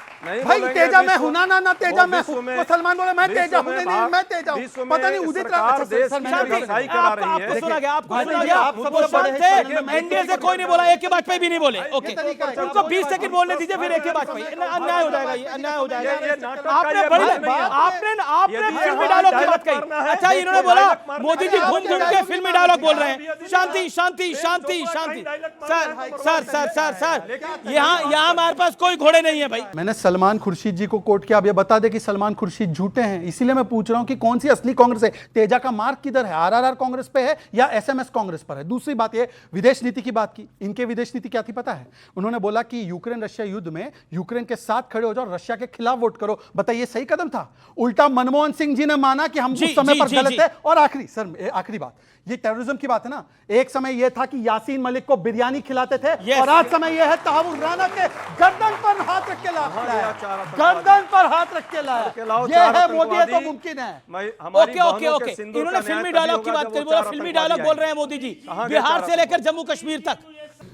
भाई। तेजा मैं हूं ना तेजा मैं हूं, तो सलमान बोले मैं तेजा हूं, नहीं मैं तेजा हूं, पता नहीं उदित आपको सुना गया, आपको सुना गया, एनडीए से कोई नहीं बोला, एक के वाजपेयी भी नहीं बोले। ओके, उनको 20 सेकंड बोलने दीजिए, फिर एक के वाजपेयी। अन्याय हो जाएगा, ये अन्याय हो जाएगा। आपने फिल्मी डायलॉग की बात कही। अच्छा, इन्होंने बोला मोदी जी घूम घूम के फिल्मी डायलॉग बोल रहे हैं। शांति शांति शांति शांति। सर यहाँ हमारे पास कोई घोड़े नहीं है भाई। मैंने सलमान खुर्शीद जी को कोट किया। अब ये बता दे कि सलमान खुर्शीद झूठे हैं, इसीलिए मैं पूछ रहा हूं कि कौन सी असली कांग्रेस है। तेजा का मार्क किधर है, आरआरआर कांग्रेस पे है या एसएमएस कांग्रेस पर है। दूसरी बात ये विदेश नीति की बात की। इनके विदेश नीति क्या थी पता है? उन्होंने बोला कि यूक्रेन रशिया युद्ध में यूक्रेन के साथ खड़े हो जाओ, रशिया के खिलाफ वोट करो। बताइए सही कदम था? उल्टा मनमोहन सिंह जी ने माना कि हम उस समय पर गलत है। और आखिरी बात, ये टेररिज्म की बात है ना। एक समय यह था कि यासीन मलिक को बिरयानी खिलाते थे, और आज समय यह है तहव्वुर राना के गर्दन पर हाथ रख के लाया, गर्दन पर हाथ रख के लाया। यह है मोदी है तो मुमकिन है। ओके, इन्होंने फिल्मी डायलॉग की बात करी, बोला फिल्मी डायलॉग बोल रहे हैं मोदी जी, बिहार से लेकर जम्मू कश्मीर तक।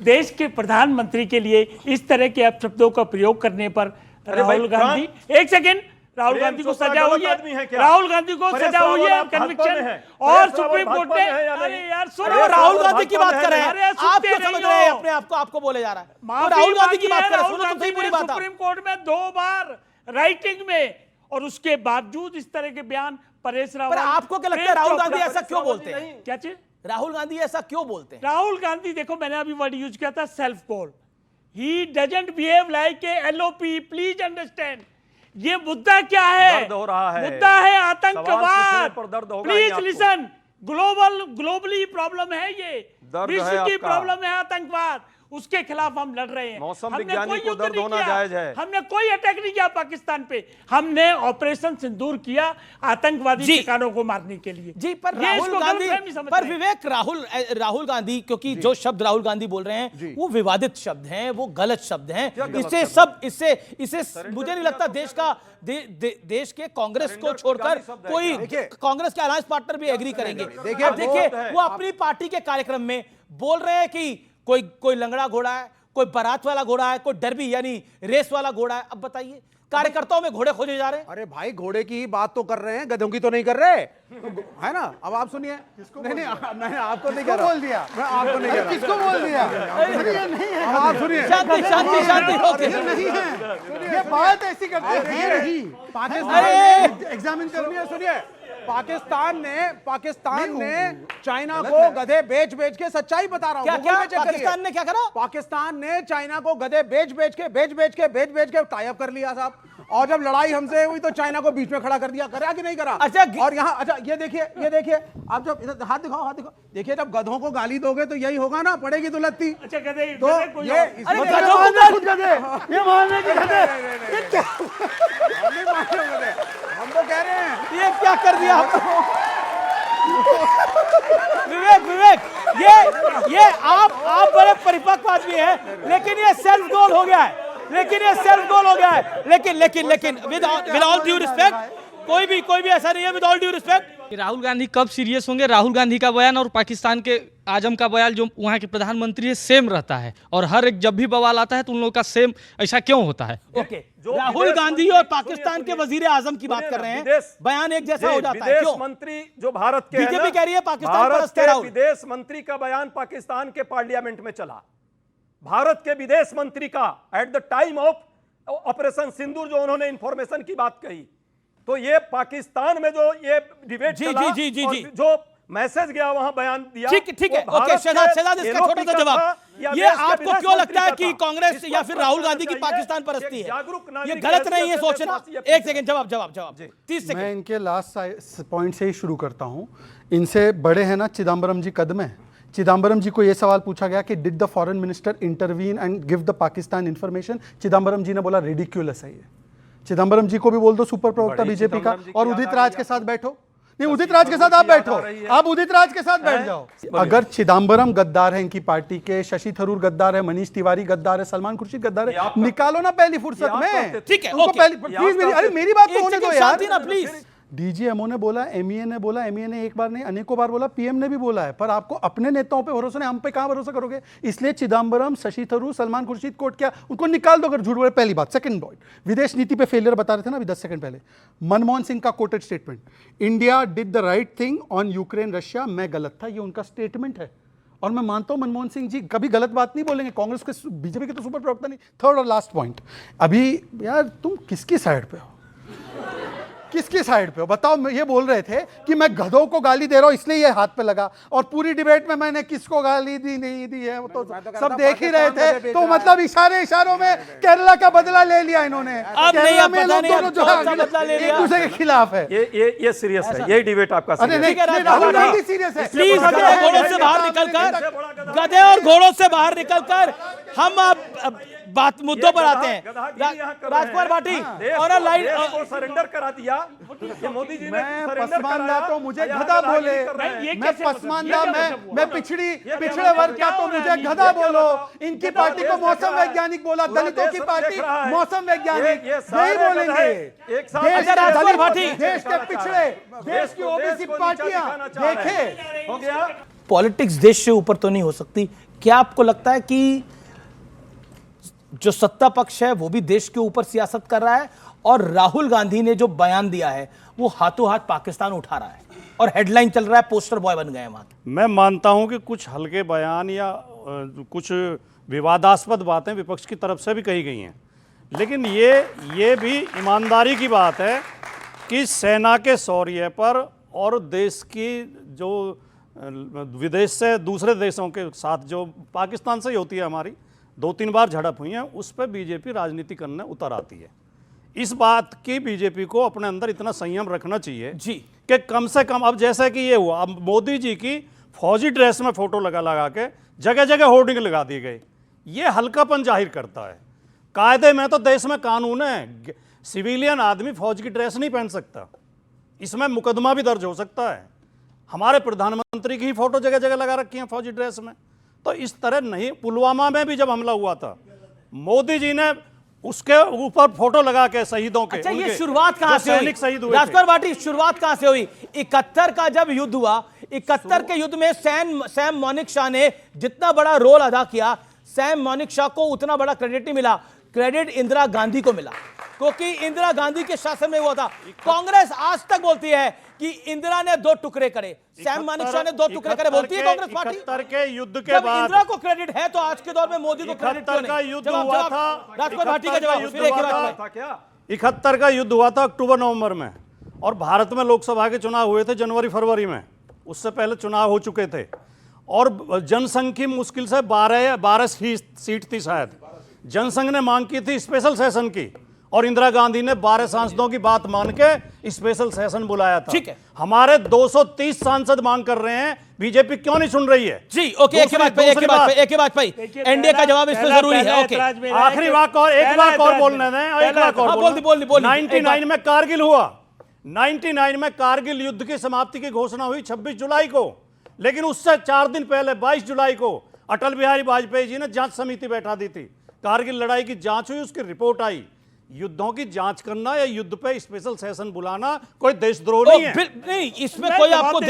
देश के प्रधानमंत्री के लिए इस तरह के अपशब्दों का प्रयोग करने पर राहुल गांधी, एक सेकेंड, राहुल गांधी को सजा हुई है, राहुल गांधी को सजा हुई है, कन्विक्शन, और सुप्रीम कोर्ट ने, अरे यार सुनो, राहुल गांधी की बात कर रहे हैं, आप क्यों समझ रहे हैं अपने आप को? आपको बोले जा रहा है राहुल गांधी की बात कर रहे हैं, सुनो तो सही पूरी बात। सुप्रीम कोर्ट में 2 बार राइटिंग में, और उसके बावजूद इस तरह के बयान परेश रावल। आपको क्या लगता है राहुल गांधी ऐसा क्यों बोलते हैं? क्या चीज? राहुल गांधी ऐसा क्यों बोलते हैं? राहुल गांधी, देखो मैंने अभी वर्ड यूज किया था self goal. He doesn't behave like a LOP, please understand. ये मुद्दा क्या है? दर्द हो रहा है, मुद्दा है आतंकवाद। प्लीज आपको। लिसन, ग्लोबली प्रॉब्लम है, ये विश्व की प्रॉब्लम है आतंकवाद। उसके खिलाफ हम लड़ रहे हैं। मौसम हमने विज्ञानी कोई को युद्ध दर्द नहीं होना किया, जायज है। हमने कोई अटैक नहीं किया पाकिस्तान पे। हमने ऑपरेशन सिंदूर किया आतंकवादी ठिकानों को मारने के लिए। जी, पर राहुल गांधी, पर विवेक, राहुल गांधी, क्योंकि जो शब्द राहुल गांधी बोल रहे हैं वो विवादित शब्द हैं, वो गलत शब्द हैं। इससे मुझे नहीं लगता देश के कांग्रेस को छोड़कर कोई कांग्रेस के अलायंस पार्टनर भी एग्री करेंगे। देखिए वो अपनी पार्टी के कार्यक्रम में बोल रहे हैं कि कोई लंगड़ा घोड़ा है, कोई बारात वाला घोड़ा है, कोई डरबी यानी रेस वाला घोड़ा है। अब बताइए, कार्यकर्ताओं में घोड़े खोजे जा रहे हैं। अरे भाई, घोड़े की ही बात तो कर रहे हैं, गधों की तो नहीं कर रहे, है ना? अब आप सुनिए। नहीं आपको नहीं कह रहा, बोल दिया, मैं आपको नहीं कह रहा। किसको बोल दिया? नहीं है, आप सुनिए। शांति शांति शांति, नहीं है, ये बात ऐसी करते हैं नहीं। पाकिस्तान एग्जामिन करनी, सुनिए, पाकिस्तान ने चाइना को गधे बेच के, सच्चाई बता रहा हूं, क्या पाकिस्तान ने क्या करा? पाकिस्तान ने चाइना को गधे बेच के टाई अप कर लिया साहब। और जब लड़ाई हमसे हुई तो चाइना को बीच में खड़ा कर दिया। करा कि नहीं करा? अच्छा, और यहाँ अच्छा ये देखिए आप जब इधर हाथ दिखाओ, देखिए जब गधों को गाली दोगे तो यही होगा ना, पड़ेगी तो लगती। अच्छा, गधे तो ये मानने के गधे, हम तो कह रहे हैं। ये क्या कर दिया विवेक, ये आप बड़े परिपक्व आदमी हैं, लेकिन ये सेल्फ गोल हो गया है। लेकिन विद ऑल ड्यू रिस्पेक्ट, कोई भी ऐसा नहीं है। With all due respect, Rahul Gandhi कब सीरियस होंगे? राहुल गांधी का बयान और पाकिस्तान के आजम का बयान, जो वहाँ के प्रधानमंत्री है, सेम रहता है, और हर एक जब भी बवाल आता है तो उन लोगों का सेम। ऐसा क्यों होता है? ओके, राहुल गांधी और पाकिस्तान के वजीर आजम की बात कर रहे हैं, बयान एक जैसा हो जाता है। विदेश मंत्री जो भारत के, बीजेपी कह रही है पाकिस्तान भारत के विदेश मंत्री का बयान पाकिस्तान के पार्लियामेंट में चला। भारत के विदेश मंत्री का at the time of operation Sindoor जो उन्होंने इंफॉर्मेशन की बात कही, तो ये पाकिस्तान में जो ये डिबेट चला, जी। जो मैसेज गया, वहां बयान दिया। ठीक है, ओके शहजाद इसका छोटा सा जवाब, ये आपको क्यों लगता है कि कांग्रेस या फिर राहुल गांधी की पाकिस्तान परस्ती है? ये गलत नहीं है सोचना? एक सेकंड, जवाब 30 सेकंड। मैं इनके लास्ट पॉइंट से ही शुरू करता हूं। इनसे बड़े हैं ना चिदम्बरम जी कद में। चिदम्बरम जी को यह सवाल पूछा गया कि did the foreign minister intervene and give the Pakistan information? Chidambaram ji ने बोला रिडिक्यूलस है ये। चिदम्बरम जी को भी बोल दो सुपर प्रवक्ता बीजेपी का, और उदित राज के साथ बैठो। नहीं, उदित राज के साथ आप बैठो, आप उदित राज के साथ बैठ जाओ। अगर चिदम्बरम गद्दार है इनकी पार्टी के, शशि थरूर गद्दार है, मनीष तिवारी गद्दार है, सलमान खुर्शीद गद्दार है, निकालो ना पहली फुर्सत में। ठीक है, प्लीज अरे मेरी बात तो होने दो यार। प्लीज। डीजीएमओ ने बोला, एमईए ने बोला, एमईए ने एक बार नहीं अनेकों बार बोला, पीएम ने भी बोला है, पर आपको अपने नेताओं पे भरोसा नहीं, हम पे कहां भरोसा करोगे? इसलिए चिदम्बरम, शशि थरूर, सलमान खुर्शीद कोर्ट क्या उनको निकाल दो अगर झूठ बोले। पहली बात। सेकंड पॉइंट, विदेश नीति पे फेलियर बता रहे थे ना अभी 10 सेकंड पहले, मनमोहन सिंह का coated statement, India did the right thing on Ukraine Russia, मैं गलत था, ये उनका स्टेटमेंट है। और मैं मानता हूं मनमोहन सिंह जी कभी गलत बात नहीं बोलेंगे, कांग्रेस के बीजेपी के तो सुपर प्रवक्ता नहीं। थर्ड और लास्ट पॉइंट, अभी यार तुम किसकी साइड पे हो? किसकी साइड पे हो बताओ? ये बोल रहे थे कि मैं गधों को गाली दे रहा हूं इसलिए ये हाथ पे लगा, और पूरी डिबेट में मैंने किसको गाली दी नहीं दी है वो तो सब देख ही रहे थे। तो मतलब इशारों में केरला का बदला ले लिया इन्होंने। केरला में लोग दोनों जो एक दूसरे के खिलाफ है। ये सीरियस है, यही डिबेट आपका। अरे नहीं, राहुल गांधी सीरियस है। प्लीज गधे और घोड़ों से बाहर निकलकर, गधे और घोड़ों से बाहर निकलकर हम अब बात मुद्दों पर आते हैं। राजकुमार भाटी और लाइन सरेंडर करा दिया मोदी जी ने। मैं पसमानदा तो मुझे गधा बोले, मैं पसमानदा, मैं पिछड़े वर्ग का तो मुझे गधा बोलो। इनकी पार्टी को मौसम वैज्ञानिक बोला, दलितों की पार्टी मौसम वैज्ञानिक, यही बोलेंगे। देश के पिछड़े, देश की ओबीसी पार्टियां देखे। हो गया। पॉलिटिक्स देश से ऊपर तो नहीं हो सकती। क्या आपको लगता है कि जो सत्ता पक्ष है वो भी देश के ऊपर सियासत कर रहा है, और राहुल गांधी ने जो बयान दिया है वो हाथों हाथ पाकिस्तान उठा रहा है और हेडलाइन चल रहा है, पोस्टर बॉय बन गए हैं वहां? मैं मानता हूं कि कुछ हल्के बयान या कुछ विवादास्पद बातें विपक्ष की तरफ से भी कही गई हैं, लेकिन ये भी ईमानदारी की बात है कि सेना के शौर्य पर और देश की जो विदेश से दूसरे देशों के साथ जो पाकिस्तान से ही होती है हमारी 2-3 बार झड़प हुई है, उस पर बीजेपी राजनीति करने उतर आती है। इस बात की बीजेपी को अपने अंदर इतना संयम रखना चाहिए जी कि कम से कम, अब जैसे कि ये हुआ, अब मोदी जी की फौजी ड्रेस में फोटो लगा के जगह जगह होर्डिंग लगा दी गई, ये हल्कापन जाहिर करता है। कायदे में तो देश में कानून है, सिविलियन आदमी फौज की ड्रेस नहीं पहन सकता, इसमें मुकदमा भी दर्ज हो सकता है। हमारे प्रधानमंत्री की फोटो जगह जगह लगा रखी है फौजी ड्रेस में, तो इस तरह नहीं। पुलवामा में भी जब हमला हुआ था, मोदी जी ने उसके ऊपर फोटो लगा के शहीदों के। अच्छा, ये शुरुआत कहां से हुई? राजकुमार भाटी, शुरुआत कहां से हुई? 71 का जब युद्ध हुआ, 71 के युद्ध में सैम मानेकशॉ ने जितना बड़ा रोल अदा किया, सैम मानेकशॉ को उतना बड़ा क्रेडिट नहीं मिला, क्रेडिट इंदिरा गांधी को मिला, क्योंकि इंदिरा गांधी के शासन में हुआ था। कांग्रेस आज तक बोलती है कि इंदिरा ने 2 टुकड़े करे, सैम मानेकशॉ ने 2 टुकड़े करे, बोलती है कांग्रेस पार्टी। 71 के युद्ध के जब बाद इंदिरा को क्रेडिट है तो आज के दौर में मोदी को क्रेडिट क्यों नहीं? का युद्ध हुआ था, राजकुमार भाटी का जवाब फिर एक बार क्या? 71 का युद्ध हुआ था अक्टूबर-नवंबर में, और भारत में लोकसभा के चुनाव हुए थे जनवरी-फरवरी में, उससे पहले चुनाव हो चुके थे, और जनसंख्या मुश्किल से 12 सीट थी शायद। जनसंघ ने मांग की थी स्पेशल सेशन की, और इंदिरा गांधी ने 12 सांसदों की बात मान के स्पेशल सेशन बुलाया था। ठीक है, हमारे 230 सांसद मांग कर रहे हैं, बीजेपी क्यों नहीं सुन रही है? जी ओके, एक ही बात पे एनडीए का जवाब इसमें जरूरी है। ओके, आखिरी वाक और एक वाक और बोलने दें, एक वाक और बोल। 99 में कारगिल हुआ, 99 में कारगिल युद्ध की समाप्ति की घोषणा हुई 26 जुलाई को, लेकिन उससे 4 दिन पहले 22 जुलाई को अटल बिहारी वाजपेयी जी ने जांच समिति बैठा दी थी। कारगिल लड़ाई की जांच हुई, उसकी रिपोर्ट आई। युद्धों की जांच करना या युद्ध पे स्पेशल सेशन बुलाना कोई देशद्रोह नहीं है। नहीं, इसमें कोई आपको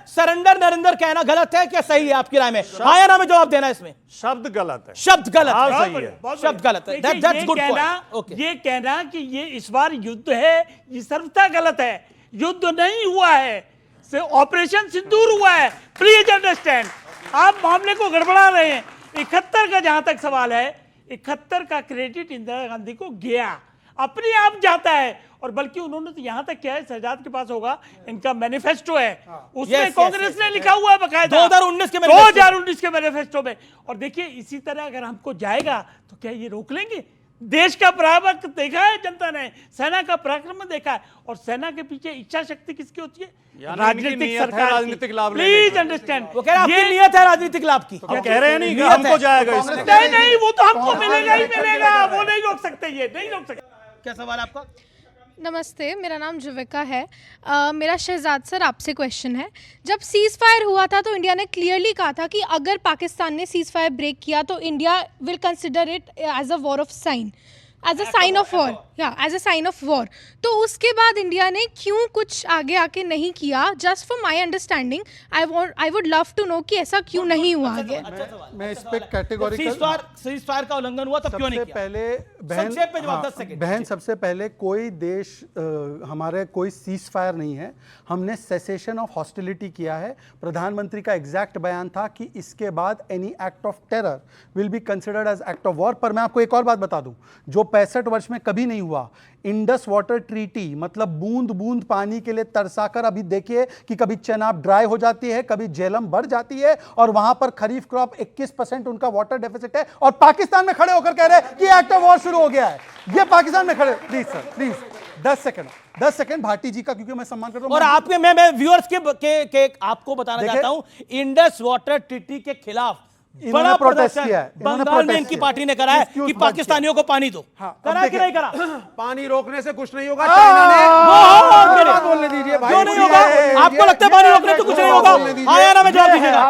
सरेंडर नरेंद्र कहना गलत है क्या सही है आपकी राय में? हाँ या ना में जवाब देना इसमें? शब्द गलत है, शब्द गलत है, सही है, शब्द गलत है। That's good point. ये कहना कि ये इस बार युद्ध है, ये सर्वथा गलत है। युद्ध नहीं हुआ है, ऑपरेशन सिंदूर हुआ है, प्लीज अंडरस्टैंड। आप मामले को गड़बड़ा रहे हैं। 71 का जहां तक सवाल है, 71 का क्रेडिट इंदिरा गांधी को गया, अपने आप जाता है, और बल्कि उन्होंने तो यहाँ तक क्या है, शहजाद के पास होगा, इनका मैनिफेस्टो है, उसमें Yes, कांग्रेस yes, ने yes, लिखा हुआ है बकायदा 2019 के मैनिफेस्टो। 2019 के मैनिफेस्टो में। और देखिए इसी तरह अगर हमको जाएगा तो क्या ये रोक लेंगे? देश का पराक्रम देखा है जनता ने, सेना का पराक्रम देखा है, और सेना के पीछे इच्छा शक्ति किसकी होती है? राजनीतिक सरकार, राजनीतिक लाभ। प्लीज अंडरस्टैंड, वो कह रहे हैं आपकी नियत है राजनीतिक लाभ की। हम कह रहे हैं नहीं कि नियत हमको है। जाएगा इसमें। नहीं नहीं, वो तो हमको मिलेगा ही मिलेगा, वो नहीं रोक सकते, ये नहीं रोक सकते। क्या सवाल है आपका? नमस्ते, मेरा नाम जुविका है। मेरा शहजाद सर आपसे क्वेश्चन है, जब सीज़ फायर हुआ था तो इंडिया ने क्लियरली कहा था कि अगर पाकिस्तान ने सीज़ फायर ब्रेक किया तो India will consider it as a war of sign, as a sign of war, या as a sign of war. तो उसके बाद इंडिया ने क्यों कुछ आगे आके नहीं किया? Just for my understanding I would love to know कि ऐसा क्यों नहीं हुआ आगे। मैं इस पे कैटेगोरिकल, सीज फायर का उल्लंघन हुआ तब क्यों नहीं किया? पहले संक्षेप में जवाब, 10 सेकंड। बहन सबसे पहले कोई देश हमारे कोई सीज फायर नहीं है, हमने सेसेशन ऑफ हॉस्टिलिटी किया है। प्रधानमंत्री का एग्जैक्ट बयान था कि इसके बाद any act of terror will be considered as act of war. पर मैं आपको एक और बात बता दूं जो 65 वर्ष में कभी नहीं हुआ, इंडस वाटर ट्रीटी, मतलब बूंद बूंद पानी के लिए तरसाकर, अभी देखिए कि कभी चेनाब ड्राई हो जाती है, कभी झेलम बढ़ जाती है, और वहां पर खरीफ क्रॉप 21% उनका वाटर डेफिसिट है, और पाकिस्तान में खड़े होकर कह रहे हैं कि एक्ट ऑफ वॉर शुरू हो गया है। ये पाकिस्तान में खड़े, please sir please 10 second Bhati ji का, क्योंकि मैं सम्मान करता हूं। और आपके मैं व्यूअर्स के आपको बताना चाहता हूं, इंडस वाटर ट्रीटी के खिलाफ बड़ा प्रोटेस्ट किया है बंगाल में, इनकी पार्टी ने करा है कि पाकिस्तानियों को पानी दो। करा कि नहीं करा? पानी रोकने से कुछ नहीं होगा, चाइना ने बोलने दीजिए भाई। क्यों नहीं होगा? आपको लगता है पानी रोकने से कुछ नहीं होगा? आया ना, मैं जवाब दीजिएगा।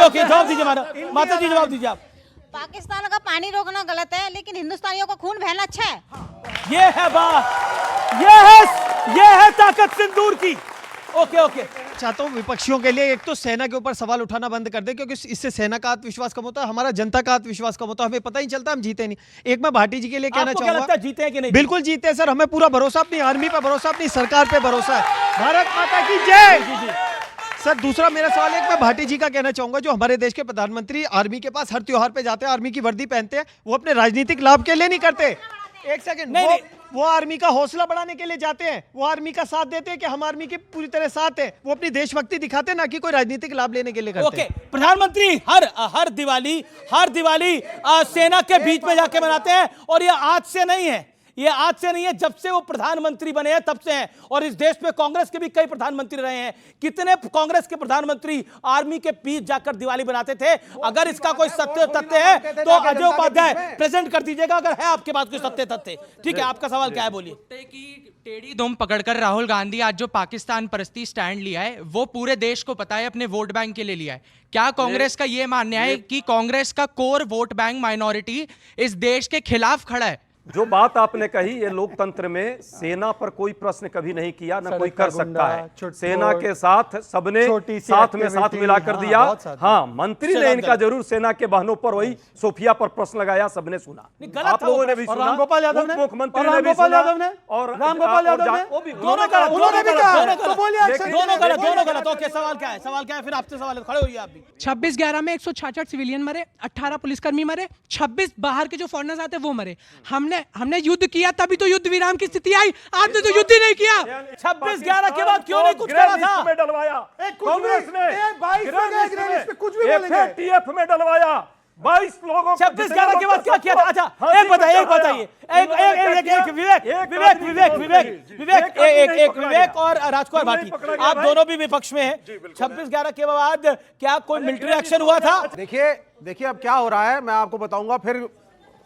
ओके जवाब दीजिए माता जी, जवाब दीजिए आप। पाकिस्तान का पानी रोकना गलत है, लेकिन हिंदुस्तानियों का खून बहना अच्छा है। ये है बात, ये है ताकत सिंदूर की। ओके चाहता हूँ विपक्षियों के लिए, एक तो सेना के ऊपर सवाल उठाना बंद कर दे, क्योंकि इससे सेना का आत्मविश्वास कम होता है, हमारा जनता का आत्मविश्वास कम होता है, हमें पता ही चलता, हम जीते नहीं। एक मैं भाटी जी के लिए कहना चाहूंगा, जीते हैं कि नहीं? बिल्कुल जीते हैं सर, हमें पूरा भरोसा, अपनी आर्मी पर भरोसा, अपनी सरकार पे भरोसा है। भारत माता की जय। सर दूसरा मेरा सवाल है, मैं भाटी जी का कहना चाहूंगा, जो हमारे देश के प्रधानमंत्री आर्मी के पास हर त्योहार पे जाते हैं, आर्मी की वर्दी पहनते हैं, वो अपने राजनीतिक लाभ के लिए नहीं करते। एक सेकंड, वो आर्मी का हौसला बढ़ाने के लिए जाते हैं, वो आर्मी का साथ देते हैं कि हम आर्मी के पूरी तरह साथ हैं, वो अपनी देशभक्ति दिखाते हैं, ना कि कोई राजनीतिक लाभ लेने के लिए करते हैं। प्रधानमंत्री हर दिवाली सेना के बीच में जाके मनाते हैं, और ये आज से नहीं है, जब से वो प्रधानमंत्री बने हैं तब से हैं। और इस देश में कांग्रेस के भी कई प्रधानमंत्री रहे हैं, कितने कांग्रेस के प्रधानमंत्री आर्मी के बीच जाकर दिवाली बनाते थे। अगर इसका कोई सत्य तथ्य है तो अजय उपाध्याय प्रेजेंट कर दीजिएगा, अगर है आपके पास कोई सत्य तथ्य। ठीक है, आपका सवाल क्या है, बोलिए। टेढ़ी दुम पकड़कर राहुल गांधी आज जो पाकिस्तान परस्ती स्टैंड लिया है, वो पूरे देश को पता है अपने वोट बैंक के लिए लिया है। क्या कांग्रेस का ये मानना है कि कांग्रेस का कोर वोट बैंक माइनॉरिटी इस देश के खिलाफ खड़ा है? जो बात आपने कही, ये लोकतंत्र में सेना पर कोई प्रश्न कभी नहीं किया, ना कोई कर सकता है। सेना के साथ सबने साथ में साथ मिलाकर दिया। हाँ, मंत्री ने इनका जरूर सेना के बहनों पर वही सोफिया पर प्रश्न लगाया, सबने सुना, आप लोगों ने भी सुना, रामगोपाल यादव ने, मुख्यमंत्री ने भी सुना, और रामगोपाल यादव ने दोनों गलत। ओके, सवाल क्या है? फिर आपसे सवाल खड़े होइए आप भी। 26/11 में 166 सिविलियन मरे, 18 पुलिसकर्मी मरे, 26 बाहर के जो फॉरेनर्स आते वो मरे। हमने युद्ध किया, तभी तो युद्ध विराम की स्थिति आई। आपने तो युद्ध ही नहीं किया। 26/11 के बाद क्यों नहीं कुछ करा था? में डलवाया कांग्रेस ने, कुछ भी बोलेंगे, टीएफ में डलवाया 22 लोगों। 26/11 के बाद क्या किया था? अच्छा, एक बताइए, विवेक और राजकुमार भाटी, आप दोनों भी विपक्ष में हैं। 26/11 के बाद क्या कोई मिलिट्री एक्शन हुआ था? देखिए अब क्या हो रहा है, मैं आपको बताऊंगा, फिर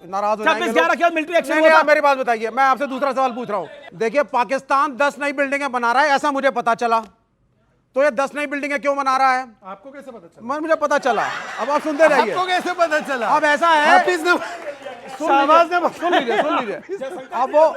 नाराज हो जाएंगे। 26/11 के बाद मिलिट्री एक्शन हुआ था? मेरी बात बताइए, मैं आपसे दूसरा सवाल पूछ रहा हूं। देखिए, पाकिस्तान 10 नई बिल्डिंगें बना रहा है, ऐसा मुझे पता चला, तो ये 10 नई बिल्डिंगें क्यों बना रहा है? आपको कैसे पता चला? मुझे पता चला। अब आप सुनते रहिए। आपको कैसे पता चला? अब ऐसा है, सुन लीजिए।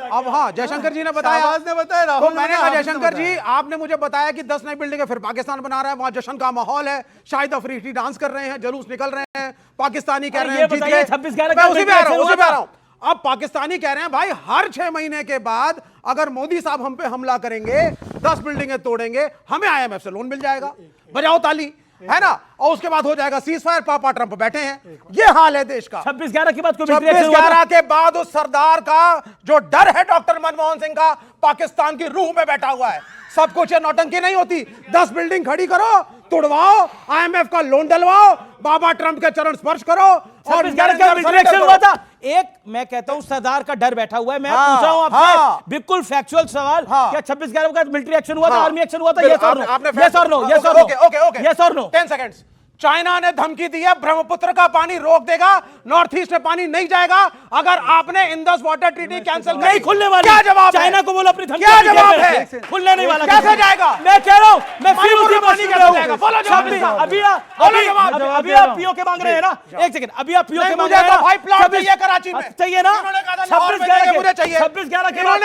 अब हाँ, जयशंकर जी ने बताया, तो मैंने कहा जयशंकर जी, आपने मुझे बताया कि 10 नई बिल्डिंगें फिर पाकिस्तान बना रहा है, वहां जश्न का माहौल है, शाहिद अफरीदी डांस कर रहे हैं, जुलूस निकल रहे हैं, पाकिस्तानी कह रहे हैं जीत गए। 26/11 उसी पे आ रहा हूं। अब पाकिस्तानी कह रहे हैं भाई, हर 6 महीने के बाद अगर मोदी साहब हम पे हमला करेंगे, 10 बिल्डिंगें तोड़ेंगे, हमें IMF से लोन मिल जाएगा। बजाओ ताली। है ना, और उसके बाद हो जाएगा सीज फायर, पापा ट्रंप बैठे हैं। ये हाल है देश का। 26/11 के बाद 26/11 के बाद उस सरदार का जो डर है डॉक्टर मनमोहन सिंह का, पाकिस्तान की रूह में बैठा हुआ है। सब कुछ ये नौटंकी नहीं होती। 10 बिल्डिंग खड़ी करो, तुड़वाओ, IMF का लोन डलवाओ, बाबा ट्रंप के चरण स्पर्श करो, और 26/11 का मिलिट्री एक्शन हुआ था। एक मैं कहता हूं सरदार का डर बैठा हुआ है। मैं पूछ रहा हूं आपसे बिल्कुल फैक्चुअल सवाल, क्या 26/11 का मिलिट्री एक्शन हुआ था, आर्मी एक्शन हुआ था? यस और नो, यस और नो, यस और नो, ओके यस और नो। 10 सेकंड्स। चाइना ने धमकी दी है ब्रह्मपुत्र का पानी रोक देगा, नॉर्थ ईस्ट में पानी नहीं जाएगा अगर आपने इंडस वाटर ट्रीटी कैंसिल नहीं खुलने वाली। क्या जवाब है? चाइना को बोलो अपनी धमकी, क्या जवाब है? खुलने नहीं वाला। कैसे जाएगा? मैं कह रहा हूं, मैं फिर उसी पानी पानी कैसे जाएगा? बोलो जवाब। अभी आप पीओ के मांग रहे हैं ना, एक सेकंड, अभी आप पीओ के मांग रहे हैं ना, भाई प्लॉट चाहिए कराची में, चाहिए ना, 26/11 के बाद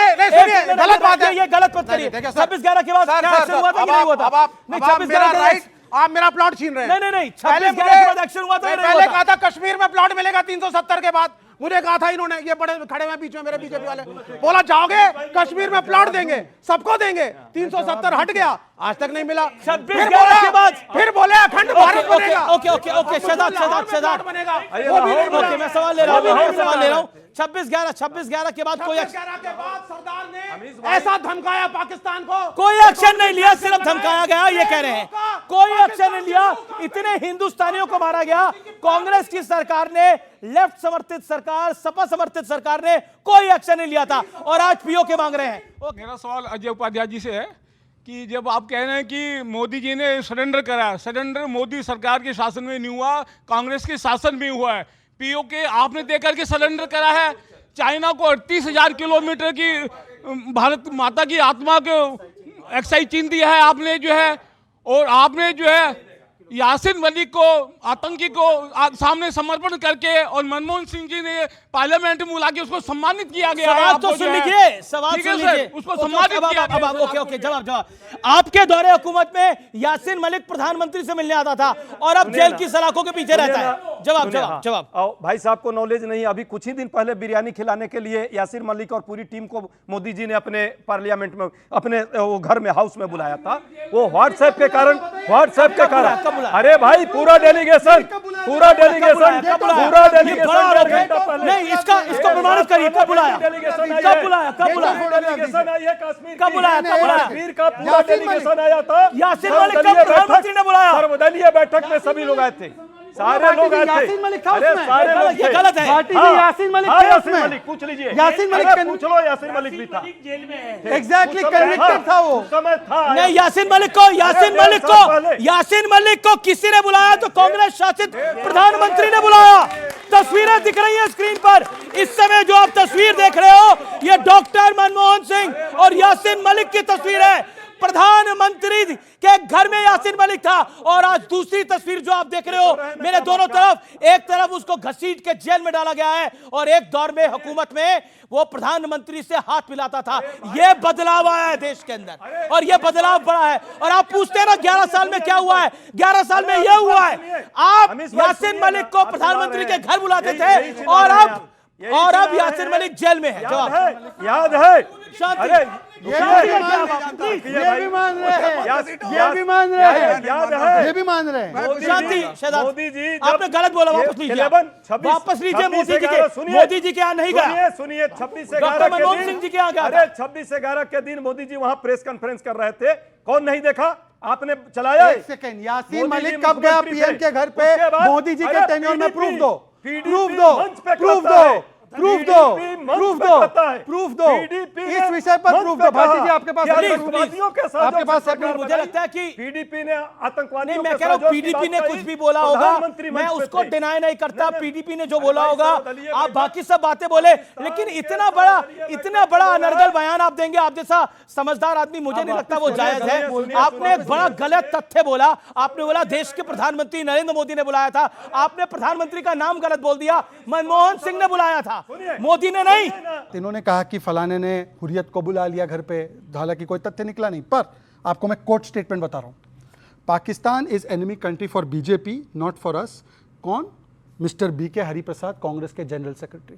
गलत बात है, ये गलत मत करिए। 26/11 के बाद क्या एक्शन हुआ था कि नहीं हुआ था? नहीं, 26/11 आप मेरा प्लॉट छीन रहे हैं। नहीं 26/11 के बाद एक्शन हुआ था। पहले कहा था कश्मीर में प्लॉट मिलेगा 370 के बाद, मुझे कहा था इन्होंने, ये बड़े खड़े हुए बीच में मेरे बीजेपी वाले, बोला जाओगे कश्मीर में प्लॉट देंगे, सबको देंगे, 370 हट गया, आज तक नहीं मिला। 26/11 के बाद फिर बोले अखंड भारत बनेगा। ओके शहजाद बनेगा। ओके मैं सवाल ले रहा हूं 26/11 के बाद कोई के बाद सरदार ने ऐसा धमकाया पाकिस्तान को, कोई एक्शन नहीं लिया, सिर्फ धमकाया गया, ये कह रहे हैं। कोई एक्शन नहीं लिया, इतने हिंदुस्तानियों को मारा गया। कांग्रेस की सरकार ने, लेफ्ट समर्थित सरकार, सपा समर्थित सरकार ने कोई एक्शन नहीं लिया था, और आज पीओ के मांग रहे हैं। मेरा सवाल अजय उपाध्याय जी से है कि जब आप कह रहे हैं कि मोदी जी ने सरेंडर करा, सरेंडर मोदी सरकार के शासन में नहीं हुआ, कांग्रेस के शासन में हुआ है। पीओ के आपने देकर के सरेंडर करा है। चाइना को 38,000 किलोमीटर की भारत माता की आत्मा को एक्साइज चीन दिया है आपने जो है, और आपने जो है यासिन मलिक को, आतंकी को सामने समर्पण करके, और मनमोहन सिंह जी ने पार्लियामेंट में बुला के उसको सम्मानित किया गया। सवाल तो सुन लीजिए, सवाल सुन लीजिए, उसको सम्मानित किया गया। ओके जवाब। आपके दौरे हुकूमत में यासिन मलिक प्रधानमंत्री से मिलने आता था, और अब जेल की सलाखों के पीछे रहता है। जवाब। भाई साहब को नॉलेज नहीं, अभी कुछ ही दिन पहले बिरयानी खिलाने के लिए यासिर मलिक और पूरी टीम को मोदी जी ने अपने पार्लियामेंट में, अपने वो घर में, हाउस में बुलाया था। वो व्हाट्सएप के कारण अरे भाई पूरा डेलीगेशन नहीं, इसको प्रमाणित करिए, कब बुलाया कश्मीर का पूरा डेलीगेशन आया था। यासिन मलिक का प्रधानमंत्री ने बुलाया, सर्वदलीय बैठक में सभी लोग आए थे, सारे लोग आए थे। यासिन मलिक था अरे उसमें, सारे लोग ये गलत है। यासिन मलिक पूछ लीजिए, यासिन मलिक पूछ लो, यासिन मलिक भी था, एग्जैक्टली कन्विक्टेड था वो, समय था। नहीं, यासिन मलिक को किसी ने बुलाया तो कांग्रेस शासित प्रधानमंत्री ने बुलाया। तस्वीरें दिख रही हैं स्क्रीन पर, इस समय जो आप तस्वीर देख रहे हो, ये डॉक्टर मनमोहन सिंह और यासिन मलिक की तस्वीर है। प्रधानमंत्री के घर में यासिन मलिक था, और आज दूसरी तस्वीर जो आप देख रहे हो मेरे दोनों तरफ, एक तरफ उसको घसीट के जेल में डाला गया है, और एक दौर में हुकूमत में वो प्रधानमंत्री से हाथ मिलाता था। यह बदलाव आया है देश के अंदर, और यह बदलाव बड़ा है। और आप पूछते हैं ना 11 साल में क्या हुआ है, 11 साल में यह हुआ है, आप यासिन मलिक को प्रधानमंत्री के घर बुलाते थे, और अब यासिन मलिक जेल में है। जवाब याद है, शांति, ये भी मान रहे हैं। शांति, मोदी जी आपने गलत बोला, वापस लीजिए, वापस लीजिए। मोदी जी के यहाँ नहीं गया, सुनिए 26/11 डॉक्टर मनमोहन सिंह जी के यहाँ गया। अरे 26/11 के दिन मोदी जी वहां प्रेस कॉन्फ्रेंस कर रहे थे, कौन नहीं देखा? आपने चलाया। एक सेकंड, यासिन मलिक कब गया पीएम के घर पे? मोदी जी के टेन्योर में प्रूफ दो। इस विषय पर प्रूफ दो। भाटी जी आपके पास, मुझे लगता है कि पीडीपी ने आतंकवादियों, मैं कह रहा हूं पीडीपी ने कुछ भी बोला होगा, मैं उसको डिनाई नहीं करता। पीडीपी ने जो बोला होगा, आप बाकी सब बातें बोले, लेकिन इतना बड़ा अनर्गल बयान आप देंगे, आप जैसा समझदार आदमी, मुझे नहीं लगता वो जायज है। आपने एक बड़ा गलत तथ्य बोला, आपने बोला देश के प्रधानमंत्री नरेंद्र मोदी ने बुलाया था, आपने प्रधानमंत्री का नाम गलत बोल दिया। मनमोहन सिंह ने बुलाया था, मोदी ने नहीं। इन्होंने कहा कि फलाने ने हुर्रियत को बुला लिया घर पे, हालांकि कोई तथ्य निकला नहीं, पर आपको मैं कोर्ट स्टेटमेंट बता रहा हूं। Pakistan is enemy country for BJP, not for us. कौन? मिस्टर बी के हरिप्रसाद, कांग्रेस के जनरल सेक्रेटरी।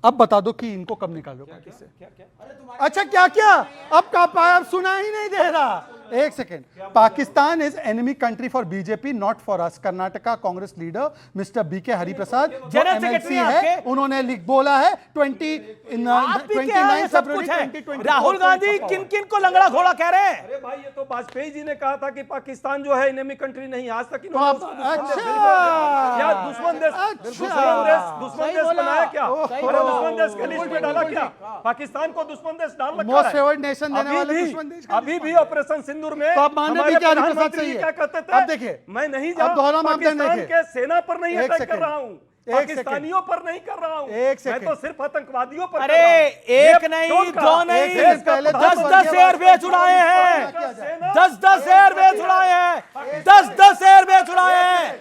अब बता दो कि इनको कब निकालोगे किससे? अच्छा क्या क्या? अब सुना ही नहीं दे रहा। एक second. Pakistan is enemy country for BJP, not for us. Karnataka Congress leader mister BK Hariprasad जो एमएलसी है, उन्होंने बोला है 29 फरवरी 2020। राहुल गांधी किन किन को लंगड़ा घोड़ा कह रहे हैं? अरे भाई, ये तो वाजपेयी जी ने कहा था कि पाकिस्तान जो है एनिमी कंट्री नहीं, आज तक अच्छा दुश्मन देश बनाया क्या? दुश्मन देश के लिस्ट में डाला क्या? पाकिस्तान को दुश्मन देश डाल रखा है। मोस्ट फेवर्ड नेशन देने वाले दुश्मन देश अभी भी ऑपरेशन सिंदूर में तो आप माननीय बीके हरिप्रसाद सही है। क्या कहते थे? अब देखिए, मैं नहीं अब दोहरा मापदंड पाकिस्तान देखिए। के सेना पर नहीं अटैक कर रहा हूँ, एक पाकिस्तानियों पर नहीं कर रहा हूँ, मैं तो सिर्फ आतंकवादियों पर। अरे एक नहीं, दो नहीं, 10-10 एयरबेस उड़ाए हैं, 10-10 एयरबेस उड़ाए हैं, 10-10 एयरबेस उड़ाए हैं।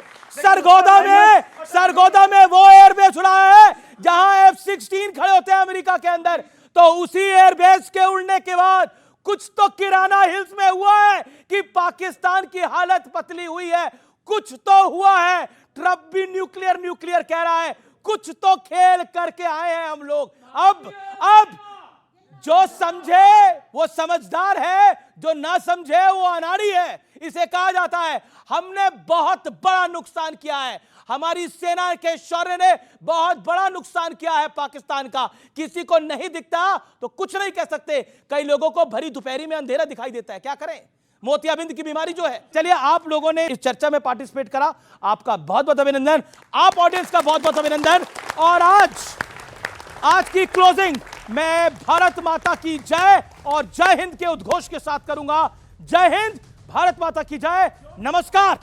सरगोदा में वो एयरबेस उड़ाया है जहां F-16 खड़े होते हैं अमेरिका के अंदर। तो उसी एयरबेस के उड़ने के बाद कुछ तो किराना हिल्स में हुआ है कि पाकिस्तान की हालत पतली हुई है, कुछ तो हुआ है। ट्रंप भी न्यूक्लियर कह रहा है, कुछ तो खेल करके आए हैं हम लोग। अब जो समझे वो समझदार है, जो ना समझे वो अनाड़ी है। इसे कहा जाता है हमने बहुत बड़ा नुकसान किया है, हमारी सेना के शौर्य ने बहुत बड़ा नुकसान किया है पाकिस्तान का। किसी को नहीं दिखता तो कुछ नहीं कह सकते। कई लोगों को भरी दोपहरी में अंधेरा दिखाई देता है, क्या करें? मोतियाबिंद की बीमारी जो है। चलिए, आप लोगों ने इस चर्चा में पार्टिसिपेट करा, आपका बहुत बहुत अभिनंदन। आप ऑडियंस का बहुत बहुत अभिनंदन। और आज की क्लोजिंग मैं भारत माता की जय और जय हिंद के उद्घोष के साथ करूंगा। जय हिंद, भारत माता की जय, नमस्कार।